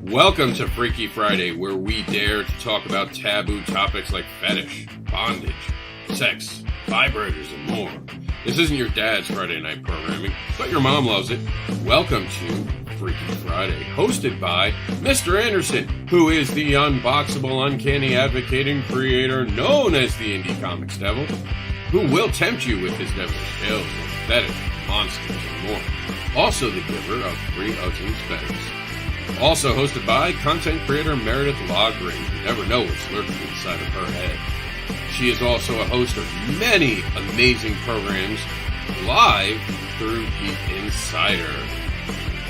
Welcome to Freaky Friday, where we dare to talk about taboo topics like fetish, bondage, sex, vibrators, and more. This isn't your dad's Friday night programming, but your mom loves it. Welcome to Freaky Friday, hosted by Mr. Anderson, who is the unboxable, uncanny advocating creator known as the Indie Comics Devil, who will tempt you with his devilish tales of fetish, monsters, and more. Also the giver of free hugs and spankings. Also hosted by content creator Meredith Logren. You never know what's lurking inside of her head. She is also a host of many amazing programs live through Geek Insider.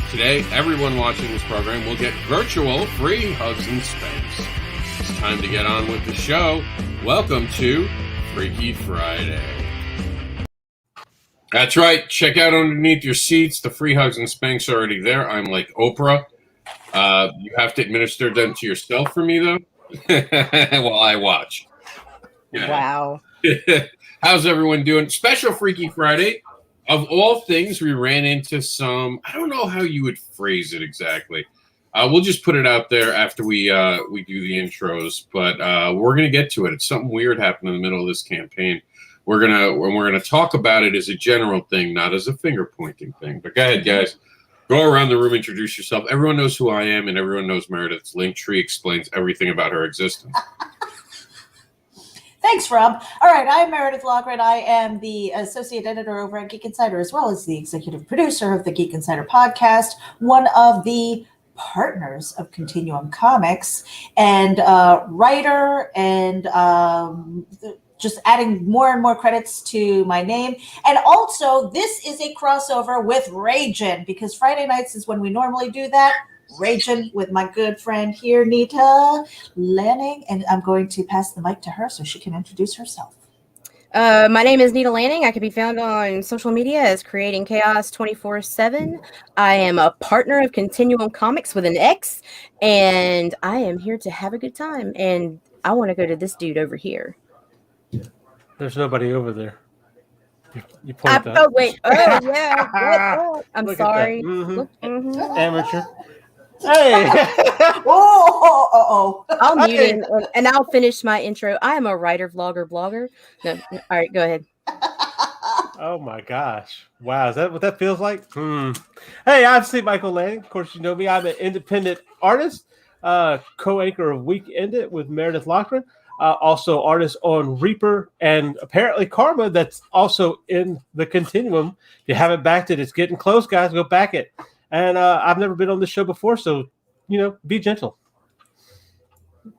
Today, everyone watching this program will get virtual free hugs and spanks. It's time to get on with the show. Welcome to Freaky Friday. That's right. Check out underneath your seats. The free hugs and spanks are already there. I'm like Oprah. You have to administer them to yourself for me, though, while I watch. Yeah. Wow. How's everyone doing? Special Freaky Friday. Of all things, we ran into some, I don't know how you would phrase it exactly. We'll just put it out there after we do the intros, but we're going to get to it. It's something weird happened in the middle of this campaign. We're gonna talk about it as a general thing, not as a finger-pointing thing. But go ahead, guys. Go around the room, introduce yourself. Everyone knows who I am, and everyone knows Meredith's Linktree explains everything about her existence. Thanks, Rob. All right, I'm Meredith Logren. I am the associate editor over at Geek Insider, as well as the executive producer of the Geek Insider podcast, one of the partners of CONTINUUM Comics, and writer and just adding more and more credits to my name. And also, this is a crossover with RAGIN, because Friday nights is when we normally do that. RAGIN with my good friend here, Nita Lanning. And I'm going to pass the mic to her so she can introduce herself. My name is Nita Lanning. I can be found on social media as Creating Chaos 24/7. I am a partner of CONTINUUM Comics with an X, and I am here to have a good time. And I want to go to this dude over here. There's nobody over there. You point that. Oh, wait. Oh, yeah. I'm Look sorry. Mm-hmm. Amateur. Hey. I'll mute him and I'll finish my intro. I am a writer, vlogger, blogger. No. All right, go ahead. Oh, my gosh. Wow. Is that what that feels like? Hey, I'm C. Michael Lanning. Of course, you know me. I'm an independent artist, co-anchor of Week Ended with Meredith Logren. Also artist on Reaper and apparently Karma, that's also in the Continuum. If you haven't backed it, it's getting close, guys. Go back it. And I've never been on this show before, so, be gentle.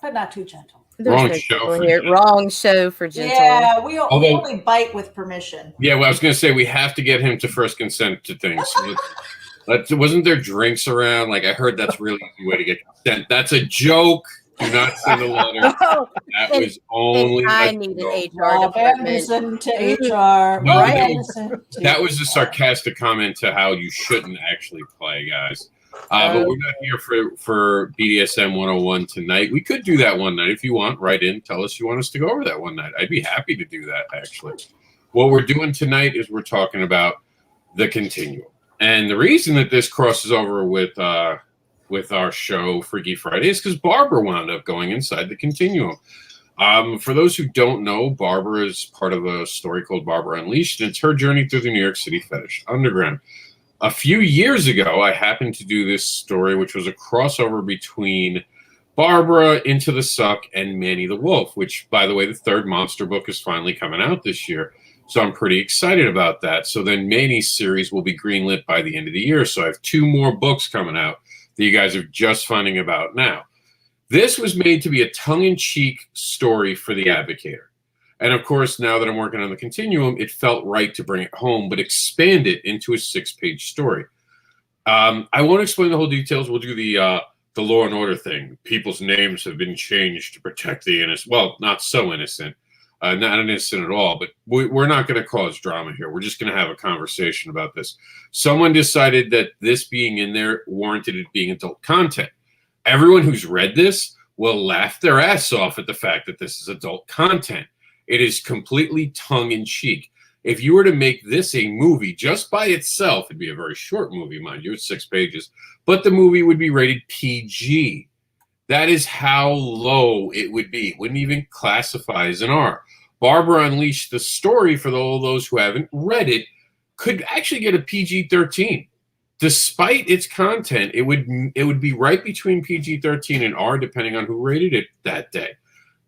But not too gentle. Wrong show. Wrong show for gentle. Yeah, we only bite with permission. Yeah, well, I was going to say we have to get him to first consent to things. Wasn't there drinks around? Like, I heard that's really easy way to get consent. That's a joke. Do not send a letter. That was only. I need an HR department. To HR. No, that was a sarcastic comment to how you shouldn't actually play, guys. But we're not here for BDSM 101 tonight. We could do that one night if you want. Write in, tell us you want us to go over that one night. I'd be happy to do that, actually. What we're doing tonight is we're talking about the Continuum. And the reason that this crosses over with our show Freaky Friday is because Barbara wound up going inside the Continuum. For those who don't know, Barbara is part of a story called Barbara Unleashed, and it's her journey through the New York City fetish underground. A few years ago, I happened to do this story, which was a crossover between Barbara, Into the Suck, and Manny the Wolf, which, by the way, the third monster book is finally coming out this year. So I'm pretty excited about that. So then Manny's series will be greenlit by the end of the year. So I have 2 more books coming out that you guys are just finding about now. This was made to be a tongue-in-cheek story for the Advocator. And of course, now that I'm working on the Continuum, it felt right to bring it home, but expand it into a 6-page story. I won't explain the whole details. We'll do the Law and Order thing. People's names have been changed to protect the innocent. Well, not so innocent. Not innocent at all, but we're not going to cause drama here. We're just going to have a conversation about this. Someone decided that this being in there warranted it being adult content. Everyone who's read this will laugh their ass off at the fact that this is adult content. It is completely tongue-in-cheek. if you were to make this a movie just by itself, it'd be a very short movie, mind you, it's 6 pages, but the movie would be rated PG. That is how low it would be. It wouldn't even classify as an R. Barbara Unleashed, the story, for all those who haven't read it, could actually get a PG-13. Despite its content, it would be right between PG-13 and R, depending on who rated it that day.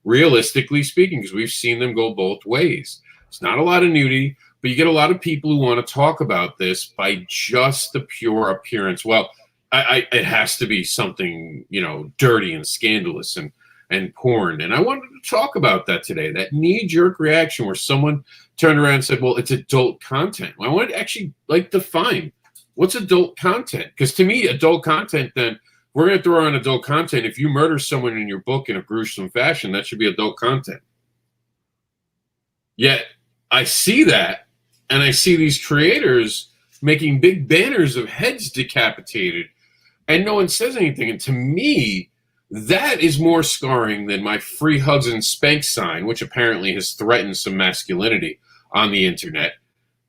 Realistically speaking, because we've seen them go both ways. It's not a lot of nudity, but you get a lot of people who want to talk about this by just the pure appearance. Well, it has to be something, you know, dirty and scandalous and porn. And I wanted to talk about that today, that knee-jerk reaction where someone turned around and said, well, it's adult content. Well, I wanted to actually define what's adult content. Because to me, adult content, then we're going to throw on adult content. If you murder someone in your book in a gruesome fashion, that should be adult content. Yet I see that, and I see these creators making big banners of heads decapitated, and no one says anything. And to me, that is more scarring than my free hugs and spank sign, which apparently has threatened some masculinity on the internet.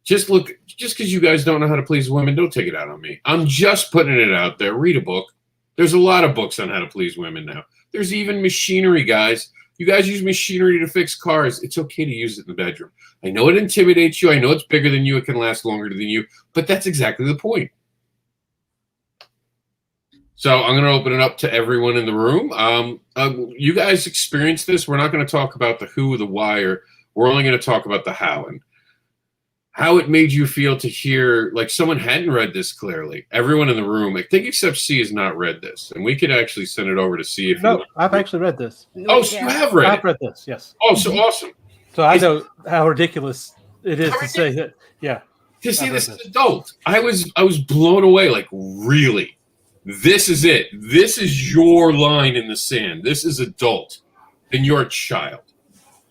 Just because you guys don't know how to please women, don't take it out on me. I'm just putting it out there. Read a book. There's a lot of books on how to please women now. There's even machinery, guys. You guys use machinery to fix cars. It's okay to use it in the bedroom. I know it intimidates you. I know it's bigger than you. It can last longer than you. But that's exactly the point. So I'm going to open it up to everyone in the room. You guys experienced this. We're not going to talk about the who, the why, or we're only going to talk about the how. And how it made you feel to hear, like, someone hadn't read this clearly. Everyone in the room, I think except C, has not read this. And we could actually send it over to see if No, I've actually read this. Oh, so you have read it? I've read this, yes. Oh, so awesome. So I know how ridiculous it is to say that, yeah. To see this as adult. I was blown away, like, really? This is it. This is your line in the sand. This is adult. Then you're a child.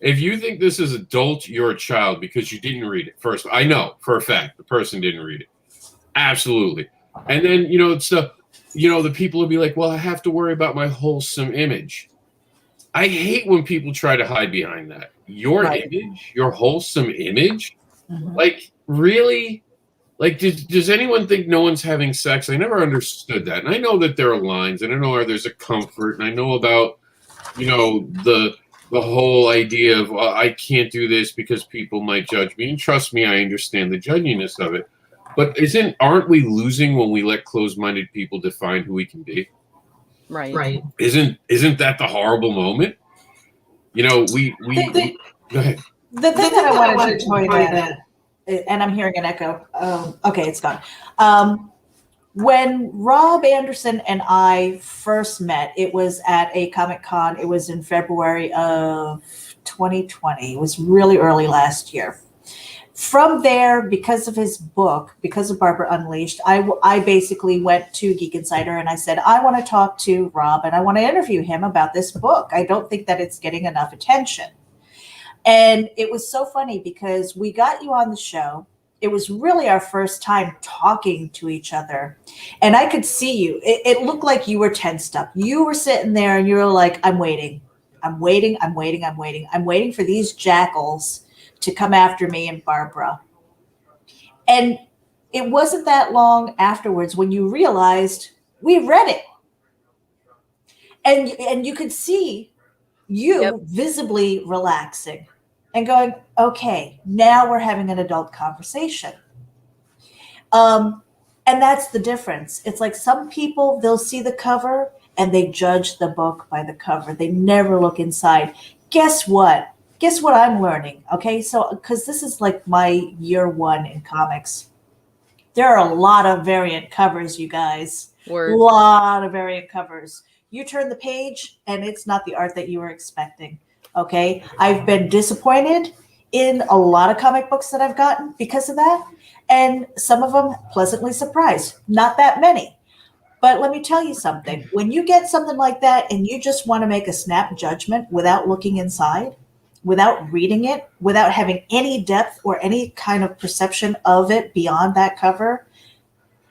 If you think this is adult, you're a child because you didn't read it first. I know for a fact the person didn't read it. Absolutely. And then, you know, it's the people will be like, well, I have to worry about my wholesome image. I hate when people try to hide behind that. Your image, your wholesome image? Mm-hmm. Like, really? Like, does anyone think no one's having sex? I never understood that. And I know that there are lines, and I know there's a comfort, and I know about, you know, the whole idea of, well, I can't do this because people might judge me. And trust me, I understand the judginess of it. But aren't we losing when we let closed-minded people define who we can be? Right. Isn't that the horrible moment? You know, we go ahead. The thing that I wanted to point out, and I'm hearing an echo. Okay, it's gone. When Rob Anderson and I first met, it was at a Comic-Con. It was in February of 2020. It was really early last year. From there, because of his book, because of Barbara Unleashed, I basically went to Geek Insider and I said, I want to talk to Rob and I want to interview him about this book. I don't think that it's getting enough attention. And it was so funny because we got you on the show. It was really our first time talking to each other. And I could see you. It looked like you were tensed up. You were sitting there and you were like, I'm waiting for these jackals to come after me and Barbara. And it wasn't that long afterwards when you realized we read it. And you could see you visibly relaxing and going, okay, now we're having an adult conversation. And that's the difference. It's like some people, they'll see the cover and they judge the book by the cover. They never look inside. Guess what? Guess what I'm learning? Okay, so because this is like my year one in comics. There are a lot of variant covers, you guys. Word. A lot of variant covers. You turn the page and it's not the art that you were expecting. Okay, I've been disappointed in a lot of comic books that I've gotten because of that. And some of them pleasantly surprised. Not that many. But let me tell you something. When you get something like that and you just want to make a snap judgment without looking inside, without reading it, without having any depth or any kind of perception of it beyond that cover,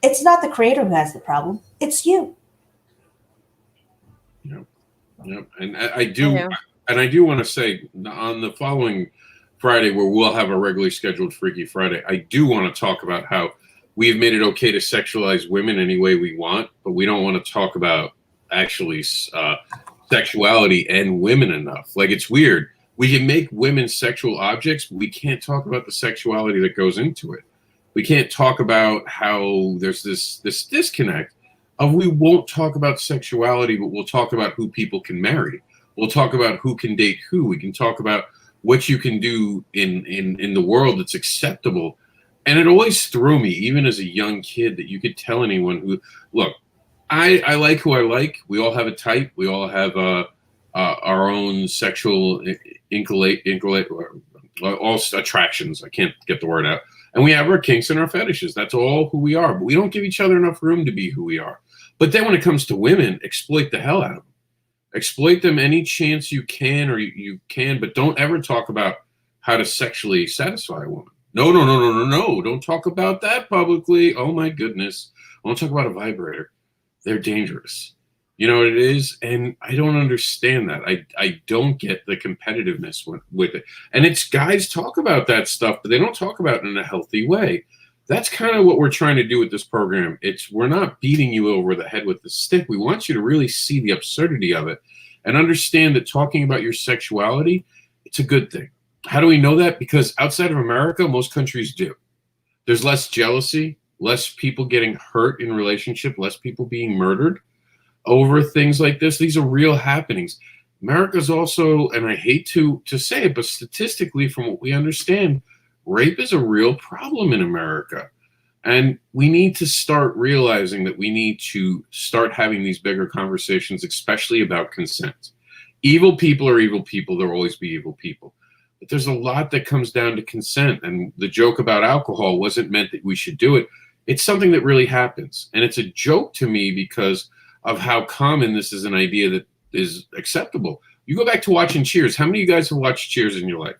it's not the creator who has the problem. It's you. Yep. And I do want to say on the following Friday, where we'll have a regularly scheduled Freaky Friday, I do want to talk about how we have made it okay to sexualize women any way we want, but we don't want to talk about actually sexuality and women enough. Like, it's weird. We can make women sexual objects, but we can't talk about the sexuality that goes into it. We can't talk about how there's this disconnect of we won't talk about sexuality, but we'll talk about who people can marry. We'll talk about who can date who. We can talk about what you can do in the world that's acceptable. And it always threw me, even as a young kid, that you could tell anyone who, look, I like who I like. We all have a type. We all have our own sexual all attractions. I can't get the word out. And we have our kinks and our fetishes. That's all who we are. But we don't give each other enough room to be who we are. But then when it comes to women, exploit the hell out of them. Exploit them any chance you can, or you can, but don't ever talk about how to sexually satisfy a woman. No. Don't talk about that publicly. Oh my goodness. I want to talk about a vibrator. They're dangerous. You know what it is? And I don't understand that. I don't get the competitiveness with it. And it's guys talk about that stuff, but they don't talk about it in a healthy way. That's kind of what we're trying to do with this program. We're not beating you over the head with the stick. We want you to really see the absurdity of it and understand that talking about your sexuality, it's a good thing. How do we know that? Because outside of America, most countries do. There's less jealousy, less people getting hurt in relationship, less people being murdered over things like this. These are real happenings. America's also, and I hate to say it, but statistically, from what we understand, rape is a real problem in America. And we need to start realizing that we need to start having these bigger conversations, especially about consent. Evil people are evil people. There'll always be evil people. But there's a lot that comes down to consent. And the joke about alcohol wasn't meant that we should do it. It's something that really happens. And it's a joke to me because of how common this is an idea that is acceptable. You go back to watching Cheers. How many of you guys have watched Cheers in your life?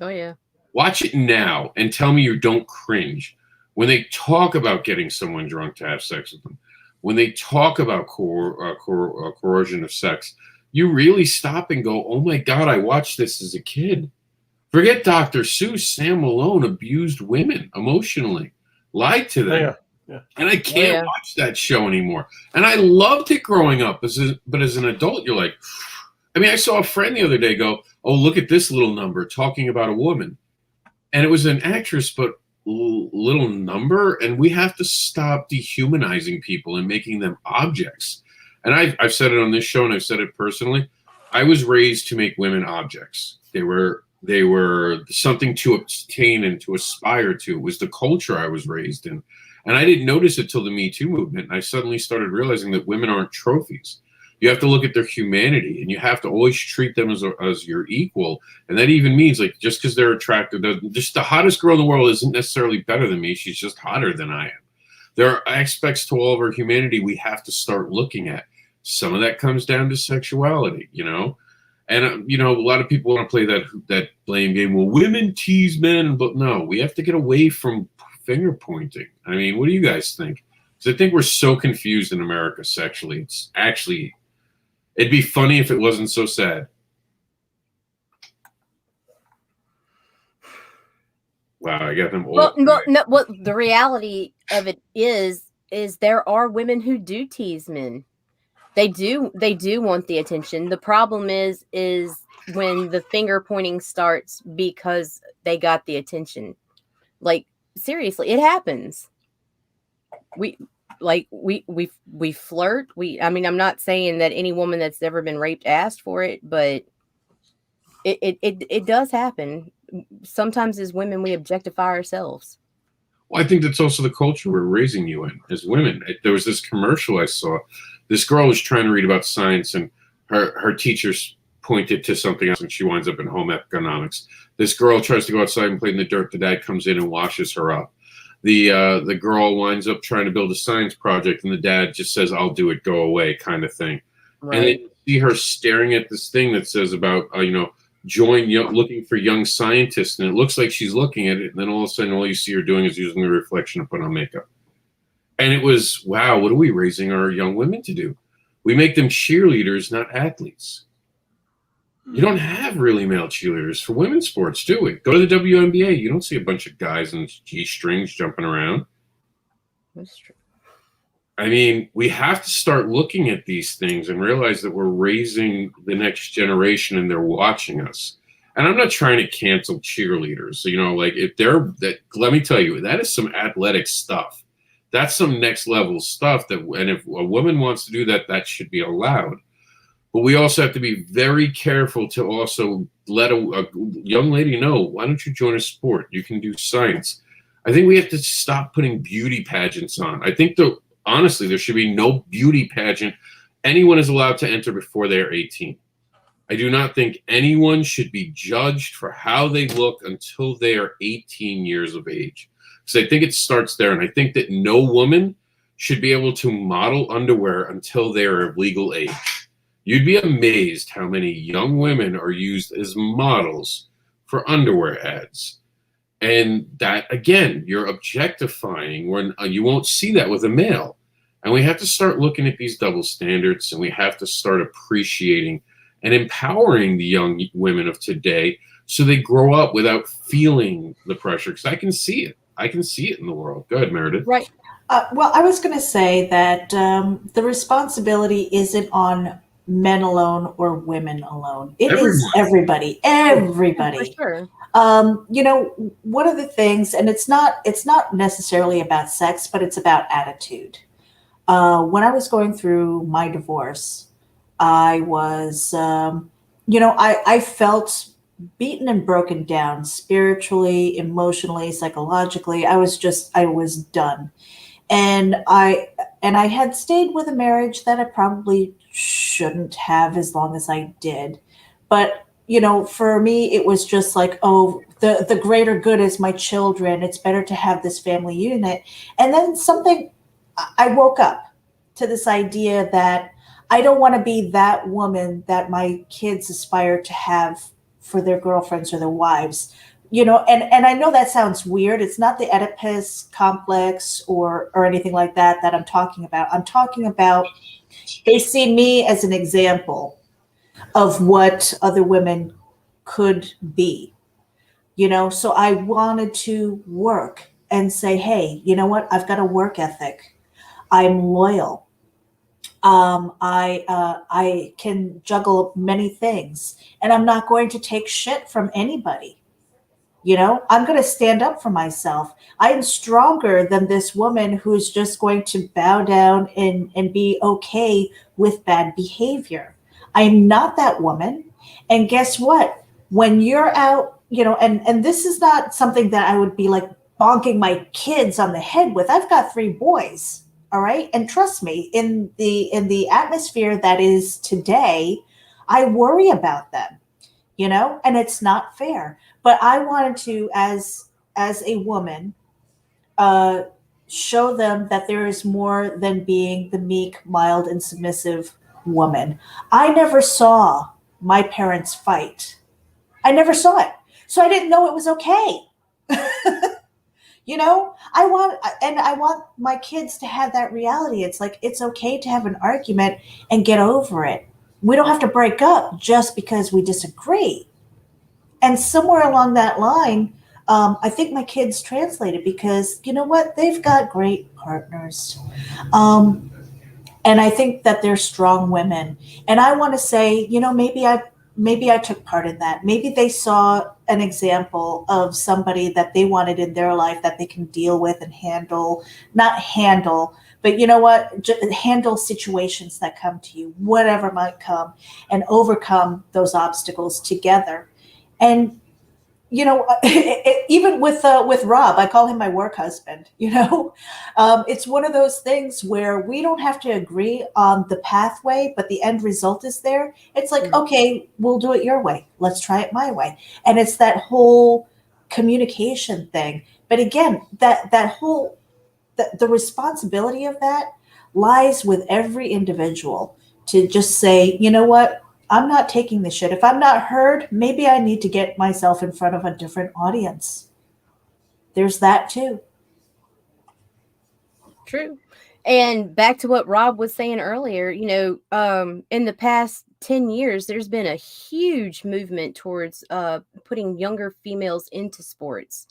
Oh, yeah. Watch it now and tell me you don't cringe when they talk about getting someone drunk to have sex with them. When they talk about coercion of sex, you really stop and go, oh my God, I watched this as a kid. Forget Dr. Seuss. Sam Malone abused women emotionally, lied to them. Yeah. And I can't watch that show anymore. And I loved it growing up, but as an adult, you're like, I mean, I saw a friend the other day go, oh, look at this little number talking about a woman. And it was an actress, but little number. And we have to stop dehumanizing people and making them objects. And I've said it on this show, and I've said it personally. I was raised to make women objects. They were something to obtain and to aspire to. It was the culture I was raised in. And I didn't notice it till the Me Too movement. I suddenly started realizing that women aren't trophies. You have to look at their humanity, and you have to always treat them as your equal. And that even means, like, just because they're attractive, just the hottest girl in the world isn't necessarily better than me. She's just hotter than I am. There are aspects to all of our humanity we have to start looking at. Some of that comes down to sexuality, you know? And, you know, a lot of people want to play that blame game. Well, women tease men, but no, we have to get away from finger pointing. I mean, what do you guys think? Because I think we're so confused in America sexually. It's actually, it'd be funny if it wasn't so sad. Wow, I got them all. Well, the reality of it is there are women who do tease men. They do want the attention. The problem is when the finger pointing starts because they got the attention. Like, seriously, it happens. We flirt. I mean, I'm not saying that any woman that's ever been raped asked for it, but it does happen. Sometimes as women, we objectify ourselves. Well, I think that's also the culture we're raising you in as women. There was this commercial I saw. This girl was trying to read about science, and her teachers pointed to something else, and she winds up in home economics. This girl tries to go outside and play in the dirt. The dad comes in and washes her up. The girl winds up trying to build a science project, and the dad just says, "I'll do it, go away," kind of thing. Right. And then you see her staring at this thing that says about, looking for young scientists, and it looks like she's looking at it, and then all of a sudden, all you see her doing is using the reflection to put on makeup. And it was, wow, what are we raising our young women to do? We make them cheerleaders, not athletes. You don't have really male cheerleaders for women's sports, do we? Go to the WNBA. You don't see a bunch of guys in G-strings jumping around. That's true. I mean, we have to start looking at these things and realize that we're raising the next generation and they're watching us. And I'm not trying to cancel cheerleaders. You know, like if they're that, let me tell you, that is some athletic stuff. That's some next level stuff that, and if a woman wants to do that, that should be allowed. But we also have to be very careful to also let a young lady know, why don't you join a sport? You can do science. I think we have to stop putting beauty pageants on. I think honestly, there should be no beauty pageant. Anyone is allowed to enter before they are 18. I do not think anyone should be judged for how they look until they are 18 years of age. Because I think it starts there. And I think that no woman should be able to model underwear until they are of legal age. You'd be amazed how many young women are used as models for underwear ads. And that, again, you're objectifying when you won't see that with a male. And we have to start looking at these double standards, and we have to start appreciating and empowering the young women of today so they grow up without feeling the pressure. Because I can see it. I can see it in the world. Go ahead, Meredith. Right. Well, I was going to say that the responsibility isn't on men alone or women alone. It is everybody. For sure. You know, one of the things, and it's not necessarily about sex, but it's about attitude. When I was going through my divorce, I was, you know, I felt beaten and broken down spiritually, emotionally, psychologically. I was done. And I had stayed with a marriage that I probably shouldn't have as long as I did. But, you know, for me, it was just like, oh, the greater good is my children. It's better to have this family unit. And then I woke up to this idea that I don't want to be that woman that my kids aspire to have for their girlfriends or their wives. You know, and I know that sounds weird. It's not the Oedipus complex or anything like that I'm talking about. I'm talking about they see me as an example of what other women could be. You know, so I wanted to work and say, hey, you know what? I've got a work ethic. I'm loyal. I can juggle many things, and I'm not going to take shit from anybody. You know, I'm going to stand up for myself. I am stronger than this woman who's just going to bow down and be okay with bad behavior. I'm not that woman. And guess what? When you're out, you know, and this is not something that I would be like bonking my kids on the head with. I've got 3 boys. All right. And trust me, in the atmosphere that is today, I worry about them, you know, and it's not fair. But I wanted to, as a woman, show them that there is more than being the meek, mild, and submissive woman. I never saw my parents fight. I never saw it. So I didn't know it was okay. You know, I want my kids to have that reality. It's like, it's okay to have an argument and get over it. We don't have to break up just because we disagree. And somewhere along that line, I think my kids translated because, you know what, they've got great partners. And I think that they're strong women. And I want to say, you know, maybe I took part in that. Maybe they saw an example of somebody that they wanted in their life that they can deal with and but you know what? Handle situations that come to you, whatever might come, and overcome those obstacles together. And, you know, even with Rob, I call him my work husband, you know, it's one of those things where we don't have to agree on the pathway, but the end result is there. It's like, okay, we'll do it your way. Let's try it my way. And it's that whole communication thing. But again, the responsibility of that lies with every individual to just say, you know what? I'm not taking the shit. If I'm not heard, maybe I need to get myself in front of a different audience. There's that too. True. And back to what Rob was saying earlier, you know, in the past 10 years, there's been a huge movement towards putting younger females into sports,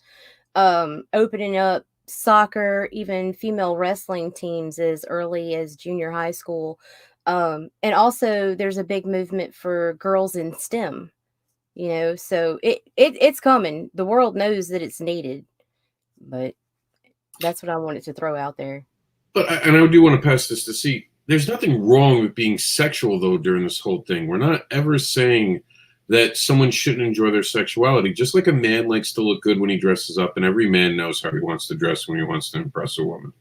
opening up soccer, even female wrestling teams as early as junior high school. And also there's a big movement for girls in STEM, so it's coming. The world knows that it's needed, but that's what I wanted to throw out there. And I do want to pass this to see. There's nothing wrong with being sexual, though, during this whole thing. We're not ever saying that someone shouldn't enjoy their sexuality. Just like a man likes to look good when he dresses up, and every man knows how he wants to dress when he wants to impress a woman.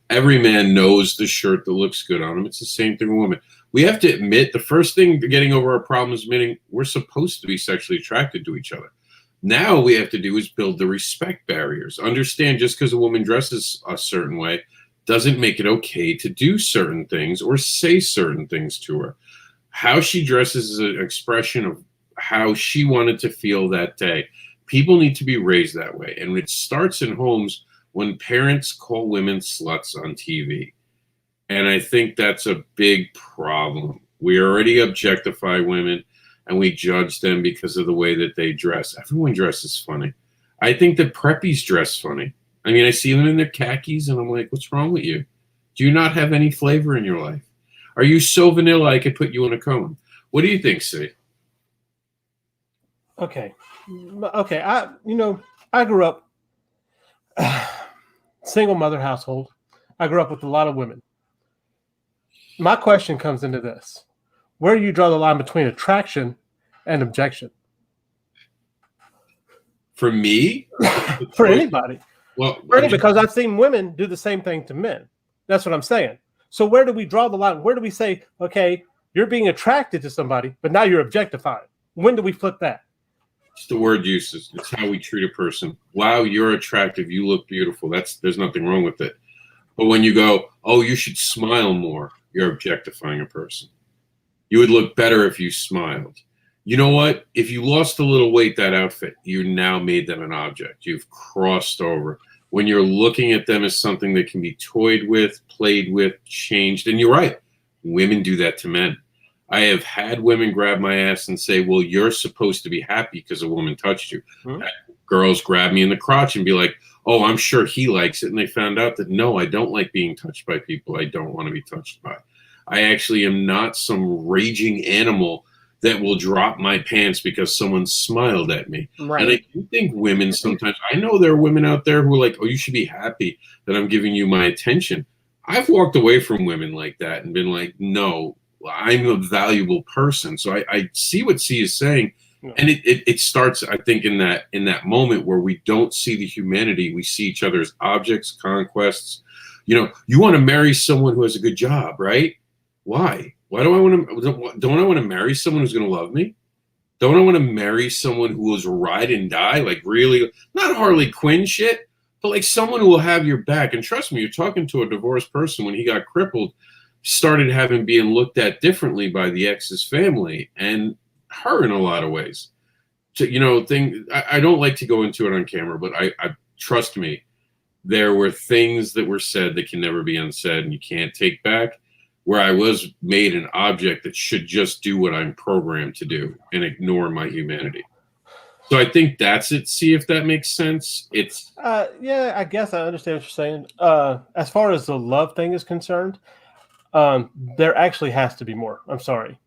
Every man knows the shirt that looks good on him. It's the same thing with women. We have to admit, the first thing to getting over our problem is admitting we're supposed to be sexually attracted to each other. Now what we have to do is build the respect barriers. Understand, just because a woman dresses a certain way doesn't make it okay to do certain things or say certain things to her. How she dresses is an expression of how she wanted to feel that day. People need to be raised that way. And it starts in homes when parents call women sluts on TV. And I think that's a big problem. We already objectify women and we judge them because of the way that they dress. Everyone dresses funny. I think that preppies dress funny. I mean, I see them in their khakis, and I'm like, what's wrong with you? Do you not have any flavor in your life? Are you so vanilla I could put you in a cone? What do you think, C? Okay. I grew up single mother household. I grew up with a lot of women. My question comes into this. Where do you draw the line between attraction and objection? For me? For anybody. Well, because I've seen women do the same thing to men. That's what I'm saying. So where do we draw the line? Where do we say, okay, you're being attracted to somebody, but now you're objectifying? When do we flip that? It's the word uses. It's how we treat a person. Wow, you're attractive. You look beautiful. There's nothing wrong with it. But when you go, oh, you should smile more, you're objectifying a person. You would look better if you smiled. You know what? If you lost a little weight, that outfit, you now made them an object. You've crossed over. When you're looking at them as something that can be toyed with, played with, changed. And you're right. Women do that to men. I have had women grab my ass and say, well, you're supposed to be happy because a woman touched you. Mm-hmm. Girls grab me in the crotch and be like, oh, I'm sure he likes it. And they found out that, no, I don't like being touched by people I don't want to be touched by. I actually am not some raging animal that will drop my pants because someone smiled at me. Right. And I do think women sometimes, I know there are women out there who are like, oh, you should be happy that I'm giving you my attention. I've walked away from women like that and been like, no, I'm a valuable person. So I see what C is saying. Yeah. And it starts, I think, in that moment where we don't see the humanity. We see each other as objects, conquests. You want to marry someone who has a good job, right? Why? Why don't I want to marry someone who's going to love me? Don't I want to marry someone who will ride and die? Like, really, not Harley Quinn shit, but like someone who will have your back. And trust me, you're talking to a divorced person when he got crippled, started being looked at differently by the ex's family and her in a lot of ways. So, I don't like to go into it on camera, but I trust me, there were things that were said that can never be unsaid and you can't take back, where I was made an object that should just do what I'm programmed to do and ignore my humanity. So I think that's it. See if that makes sense. It's yeah, I guess I understand what you're saying. As far as the love thing is concerned, there actually has to be more. I'm sorry.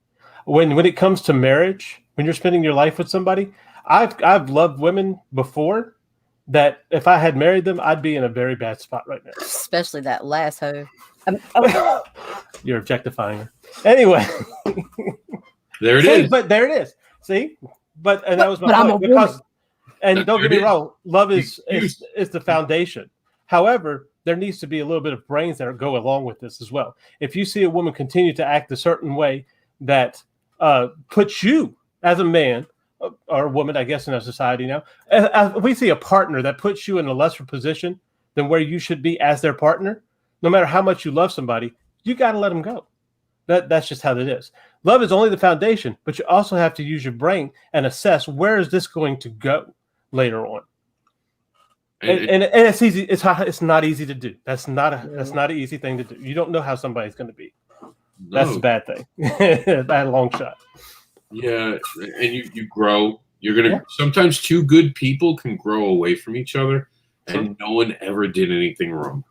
When it comes to marriage, when you're spending your life with somebody, I've loved women before that if I had married them, I'd be in a very bad spot right now. Especially that last hoe. You're objectifying her. Anyway. There it is. But there it is. See? And that was my point. Because, and don't get me wrong, love is the foundation. However, there needs to be a little bit of brains that go along with this as well. If you see a woman continue to act a certain way that puts you as a man or a woman, I guess, in our society now, if we see a partner that puts you in a lesser position than where you should be as their partner, no matter how much you love somebody, you got to let them go. That's just how it is. Love is only the foundation, but you also have to use your brain and assess where is this going to go later on. And it's easy. It's not easy to do. That's not an easy thing to do. You don't know how somebody's going to be. That's the bad thing. Bad long shot. Yeah, and you grow. You're gonna sometimes two good people can grow away from each other, and no one ever did anything wrong.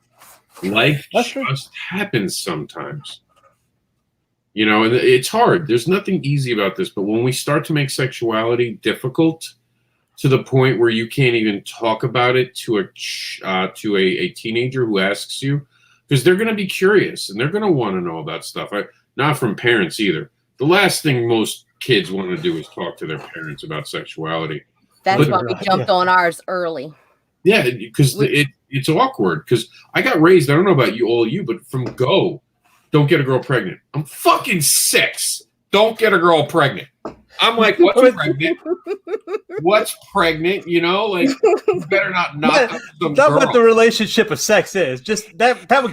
Life just happens sometimes. You know, and it's hard. There's nothing easy about this, but when we start to make sexuality difficult to the point where you can't even talk about it to a teenager who asks you, because they're going to be curious and they're going to want to know about stuff. Not from parents either. The last thing most kids want to do is talk to their parents about sexuality. That's why we jumped on ours early. Yeah, because it's awkward. Because I got raised, I don't know about you, all of you, but from go, don't get a girl pregnant. I'm fucking 6. Don't get a girl pregnant. I'm like, what's pregnant? What's pregnant? You know, like, you better not knock up some That's girl. what the relationship of sex is. Just that'll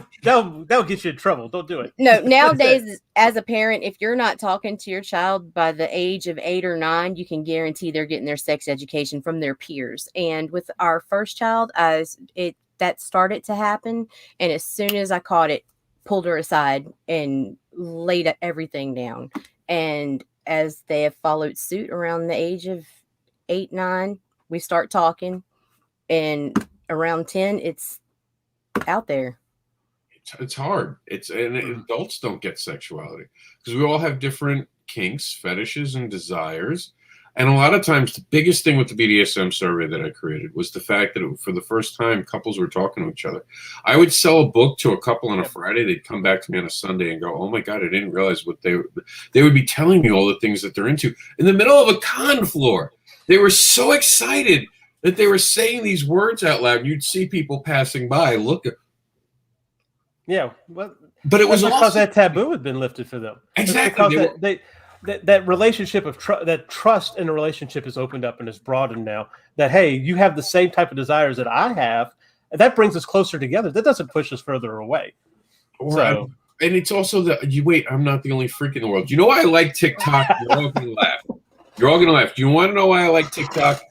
get you in trouble. Don't do it. No, nowadays, as a parent, if you're not talking to your child by the age of 8 or 9, you can guarantee they're getting their sex education from their peers. And with our first child, that started to happen, and as soon as I caught it, pulled her aside and laid everything down. And as they have followed suit around the age of 8, 9, we start talking, and around 10, it's out there. It's hard. And adults don't get sexuality because we all have different kinks, fetishes, and desires. And a lot of times, the biggest thing with the BDSM survey that I created was the fact that for the first time, couples were talking to each other. I would sell a book to a couple on a Friday. They'd come back to me on a Sunday and go, "Oh my God, I didn't realize what they would be telling me all the things that they're into in the middle of a con floor." They were so excited that they were saying these words out loud. You'd see people passing by, look at. Yeah, well, but it was because that taboo had been lifted for them. Exactly. That relationship of that trust in a relationship is opened up and is broadened now. That, hey, you have the same type of desires that I have, and that brings us closer together. That doesn't push us further away. And it's also I'm not the only freak in the world. You know why I like TikTok? You're all gonna laugh. You're all gonna laugh. Do you want to know why I like TikTok?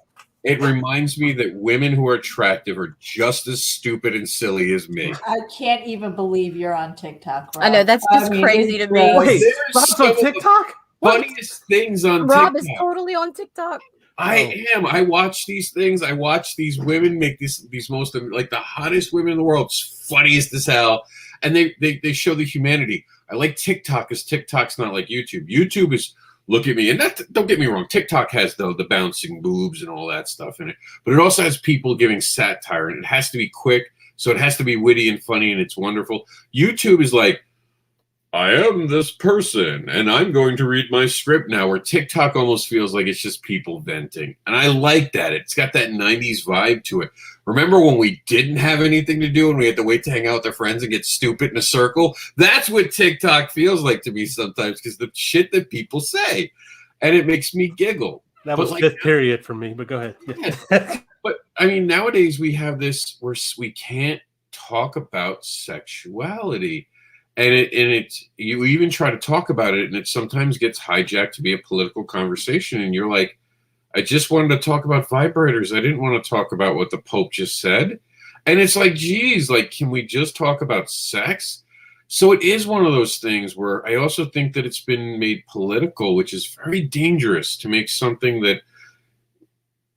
It reminds me that women who are attractive are just as stupid and silly as me. I can't even believe you're on TikTok, Rob. I know, that's just crazy to me. Wait, Rob's on TikTok? Funniest things on Rob TikTok. is totally on TikTok. I am. I watch these things. I watch these women make these most, like, the hottest women in the world, funniest as hell, and they show the humanity. I like TikTok because TikTok's not like YouTube. YouTube is look at me, and don't get me wrong. TikTok has the bouncing boobs and all that stuff in it, but it also has people giving satire, and it has to be quick, so it has to be witty and funny, and it's wonderful. YouTube is like, I am this person, and I'm going to read my script now, where TikTok almost feels like it's just people venting. And I like that. It's got that 90s vibe to it. Remember when we didn't have anything to do and we had to wait to hang out with our friends and get stupid in a circle? That's what TikTok feels like to me sometimes, because the shit that people say. And it makes me giggle. That was fifth period for me, but go ahead. Yeah. But, I mean, nowadays we have this where we can't talk about sexuality. And you even try to talk about it, and it sometimes gets hijacked to be a political conversation. And you're like, I just wanted to talk about vibrators. I didn't want to talk about what the Pope just said. And it's like, geez, like, can we just talk about sex? So it is one of those things where I also think that it's been made political, which is very dangerous to make something that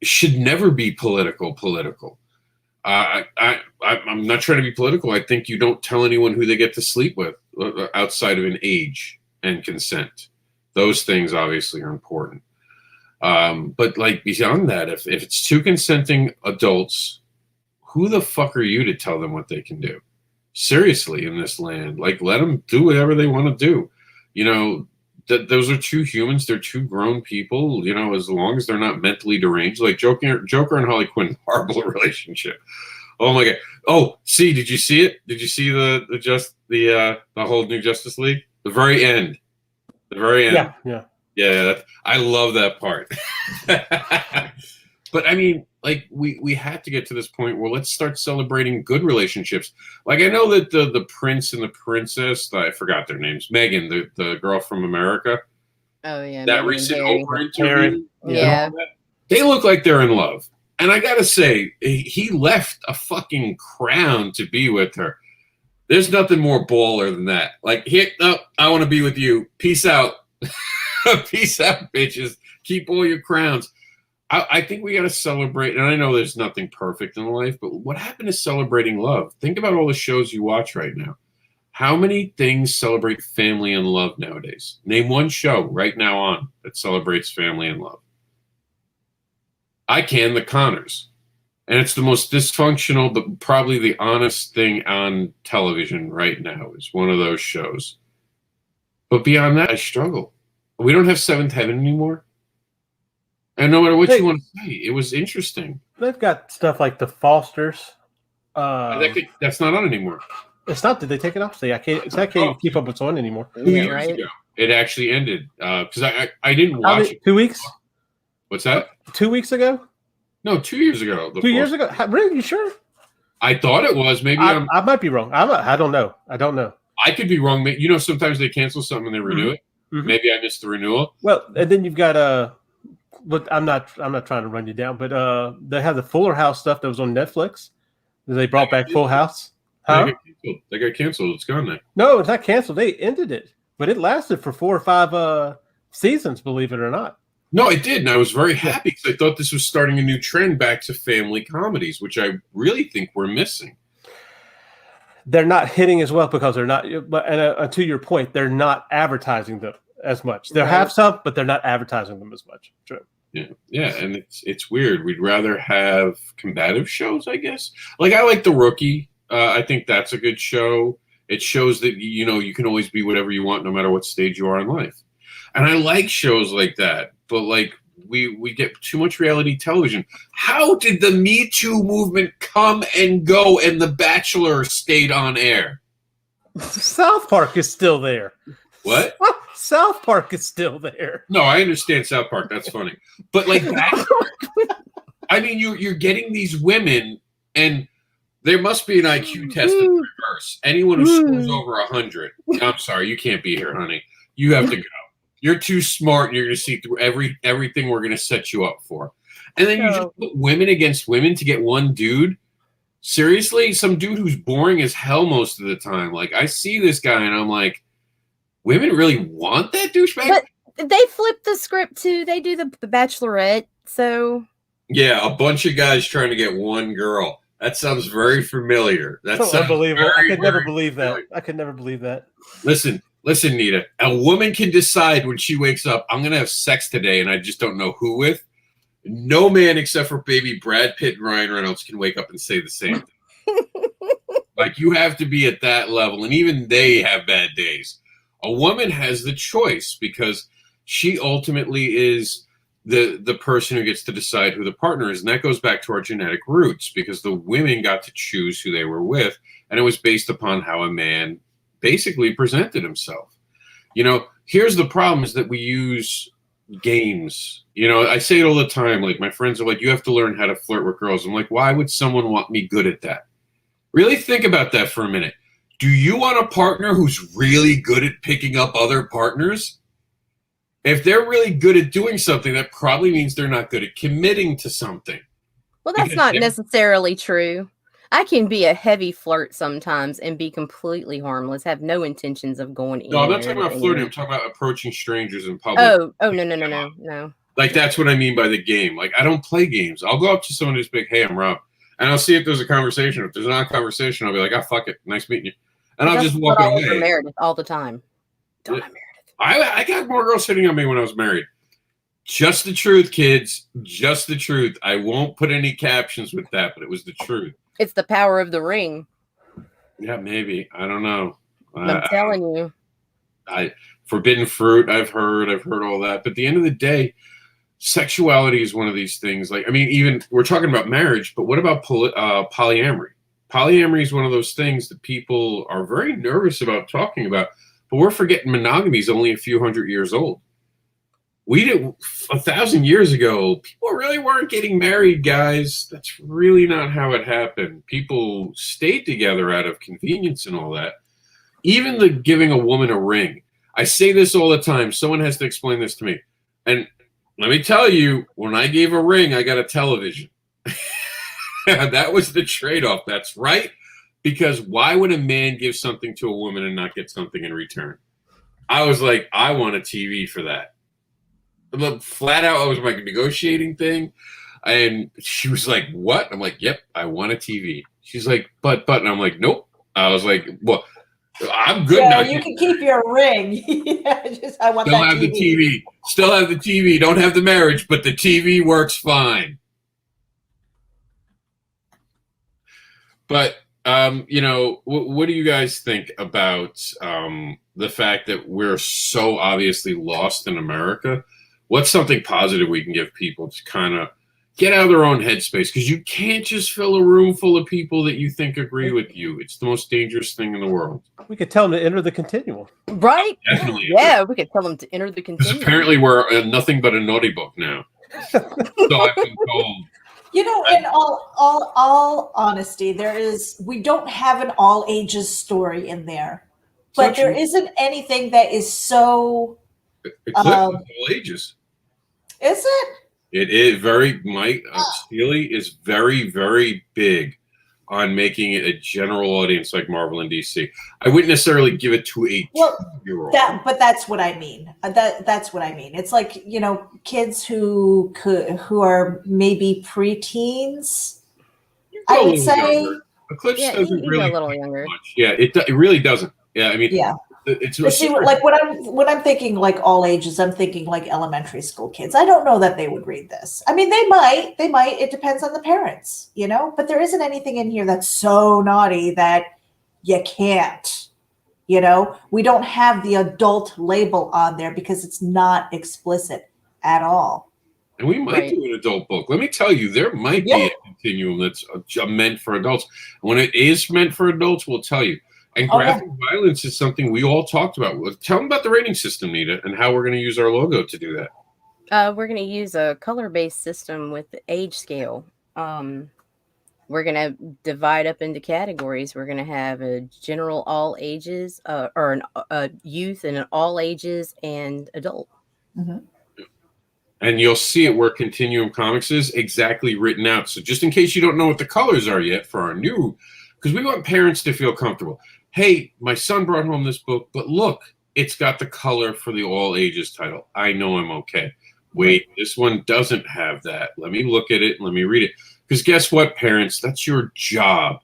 should never be political. I'm not trying to be political. I think you don't tell anyone who they get to sleep with outside of an age and consent. Those things obviously are important. But like beyond that, if it's two consenting adults, who the fuck are you to tell them what they can do? Seriously, in this land, like, let them do whatever they want to do. You know, those are two humans. They're two grown people, you know, as long as they're not mentally deranged. Like Joker and Harley Quinn, horrible relationship. Oh my God. Oh, did you see it? Did you see the whole new Justice League? The very end. Yeah. I love that part. But I mean, like, we had to get to this point where let's start celebrating good relationships. Like, I know that the prince and the princess, I forgot their names. Megan, the girl from America. Oh yeah. That recent Oprah interview. Yeah. They look like they're in love. And I gotta say, he left a fucking crown to be with her. There's nothing more baller than that. Like, here, no, I want to be with you. Peace out. Peace out, bitches. Keep all your crowns. I think we got to celebrate. And I know there's nothing perfect in life, but what happened to celebrating love? Think about all the shows you watch right now. How many things celebrate family and love nowadays? Name one show right now on that celebrates family and love. I can, The Connors. And it's the most dysfunctional, but probably the honest thing on television right now is one of those shows. But beyond that, I struggle. We don't have Seventh Heaven anymore. And no matter what you want to say, it was interesting. They've got stuff like The Fosters. That's not on anymore. It's not. Did they take it off? See, I can't keep up what's on anymore. 2 years ago, it actually ended. Because I didn't watch it. 2 weeks? What's that? 2 weeks ago? No, 2 years ago. 2 years ago? Really? You sure? I thought it was. Maybe I might be wrong. I don't know. I don't know. I could be wrong. You know, sometimes they cancel something and they renew it. Mm-hmm. Maybe I missed the renewal. Well, and then you've got but I'm not trying to run you down, but they have the Fuller House stuff that was on Netflix. They brought back Full House. Huh? They got canceled. It's gone now. No, it's not canceled. They ended it, but it lasted for 4 or 5 seasons, believe it or not. No, it did, and I was very happy because I thought this was starting a new trend back to family comedies, which I really think we're missing. They're not hitting as well because they're not. And to your point, they're not advertising them as much. They have some, but they're not advertising them as much. True. Yeah, and it's weird. We'd rather have combative shows, I guess. Like I like The Rookie. I think that's a good show. It shows that you can always be whatever you want, no matter what stage you are in life. And I like shows like that. But like we get too much reality television. How did the Me Too movement come and go, and The Bachelor stayed on air? South Park is still there. What? South Park is still there. No, I understand South Park. That's funny. But like that, I mean, you're getting these women, and there must be an IQ test in reverse. Anyone who scores over 100, I'm sorry, you can't be here, honey. You have to go. You're too smart, and you're going to see through everything we're going to set you up for. And then you just put women against women to get one dude. Seriously? Some dude who's boring as hell most of the time. Like, I see this guy, and I'm like, women really want that douchebag? But they flip the script, too. They do the Bachelorette, so... Yeah, a bunch of guys trying to get one girl. That sounds very familiar. That's so unbelievable. I could never believe that. I could never believe that. Listen, Nita. A woman can decide when she wakes up, I'm going to have sex today, and I just don't know who with. No man except for baby Brad Pitt and Ryan Reynolds can wake up and say the same thing. Like, you have to be at that level, and even they have bad days. A woman has the choice because she ultimately is the person who gets to decide who the partner is. And that goes back to our genetic roots because the women got to choose who they were with. And it was based upon how a man basically presented himself. Here's the problem is that we use games. I say it all the time. Like, my friends are like, you have to learn how to flirt with girls. I'm like, why would someone want me good at that? Really think about that for a minute. Do you want a partner who's really good at picking up other partners? If they're really good at doing something, that probably means they're not good at committing to something. Well, that's not necessarily true. I can be a heavy flirt sometimes and be completely harmless, have no intentions of going in. No, I'm not talking about flirting. I'm talking about approaching strangers in public. Oh, no. Like, that's what I mean by the game. Like, I don't play games. I'll go up to someone who's big, hey, I'm Rob. And I'll see if there's a conversation. If there's not a conversation, I'll be like, fuck it. Nice meeting you. And I'll just walk away. For Meredith all the time. Don't I, Meredith? I got more girls hitting on me when I was married. Just the truth, kids. Just the truth. I won't put any captions with that, but it was the truth. It's the power of the ring. Yeah, maybe. I don't know. I'm telling you. Forbidden fruit, I've heard all that. But at the end of the day, sexuality is one of these things. Like, I mean, even we're talking about marriage, but what about polyamory? Polyamory is one of those things that people are very nervous about talking about. But we're forgetting monogamy is only a few hundred years old. We did 1,000 years ago. People really weren't getting married, guys. That's really not how it happened. People stayed together out of convenience and all that. Even the giving a woman a ring. I say this all the time. Someone has to explain this to me. And let me tell you, when I gave a ring, I got a television. That was the trade-off. That's right. because why would a man give something to a woman and not get something in return? I was like, I want a TV for that. Look, flat out, I was like negotiating thing, and she was like, "What?" I'm like, "Yep, I want a TV." She's like, "But," and I'm like, "Nope." I was like, "Well, I'm good now. You can keep your ring. I want Still that have TV. the TV. Still have the TV. Don't have the marriage, but the TV works fine." But you know, what do you guys think about the fact that we're so obviously lost in America? What's something positive we can give people to kind of get out of their own headspace? Because you can't just fill a room full of people that you think agree with you. It's the most dangerous thing in the world. We could tell them to enter the continuum. Right? Definitely. Yeah, we could tell them to enter the Because continuum. apparently we're nothing but a naughty book now. So I've been told. You know, in all honesty, we don't have an all ages story in there, but there isn't anything that is so. All ages. Is it? It is very. Mike Steely is very, very big on making it a general audience like Marvel and DC. I wouldn't necessarily give it to a 2-year-old. But that's what I mean. That's what I mean. It's like, you know, kids who are maybe preteens. I would say. Eclipse doesn't you really go a little younger. much. Yeah, it really doesn't. Yeah, I mean, Yeah. It's See, like when I'm thinking like all ages, I'm thinking like elementary school kids. I don't know that they would read this. I mean, they might. It depends on the parents, you know. But there isn't anything in here that's so naughty that you can't. You know, we don't have the adult label on there because it's not explicit at all. And we might do an adult book. Let me tell you, there might be a continuum that's meant for adults. When it is meant for adults, we'll tell you. And graphic violence is something we all talked about. Tell them about the rating system, Nita, and how we're going to use our logo to do that. We're going to use a color-based system with the age scale. We're going to divide up into categories. We're going to have a general all ages, or a youth and an all ages and adult. Mm-hmm. And you'll see it where Continuum Comics is exactly written out. So just in case you don't know what the colors are yet for our new, because we want parents to feel comfortable. Hey, my son brought home this book, but look, it's got the color for the all ages title. I know I'm okay. Wait, this one doesn't have that. Let me look at it and let me read it. Because guess what, parents? That's your job.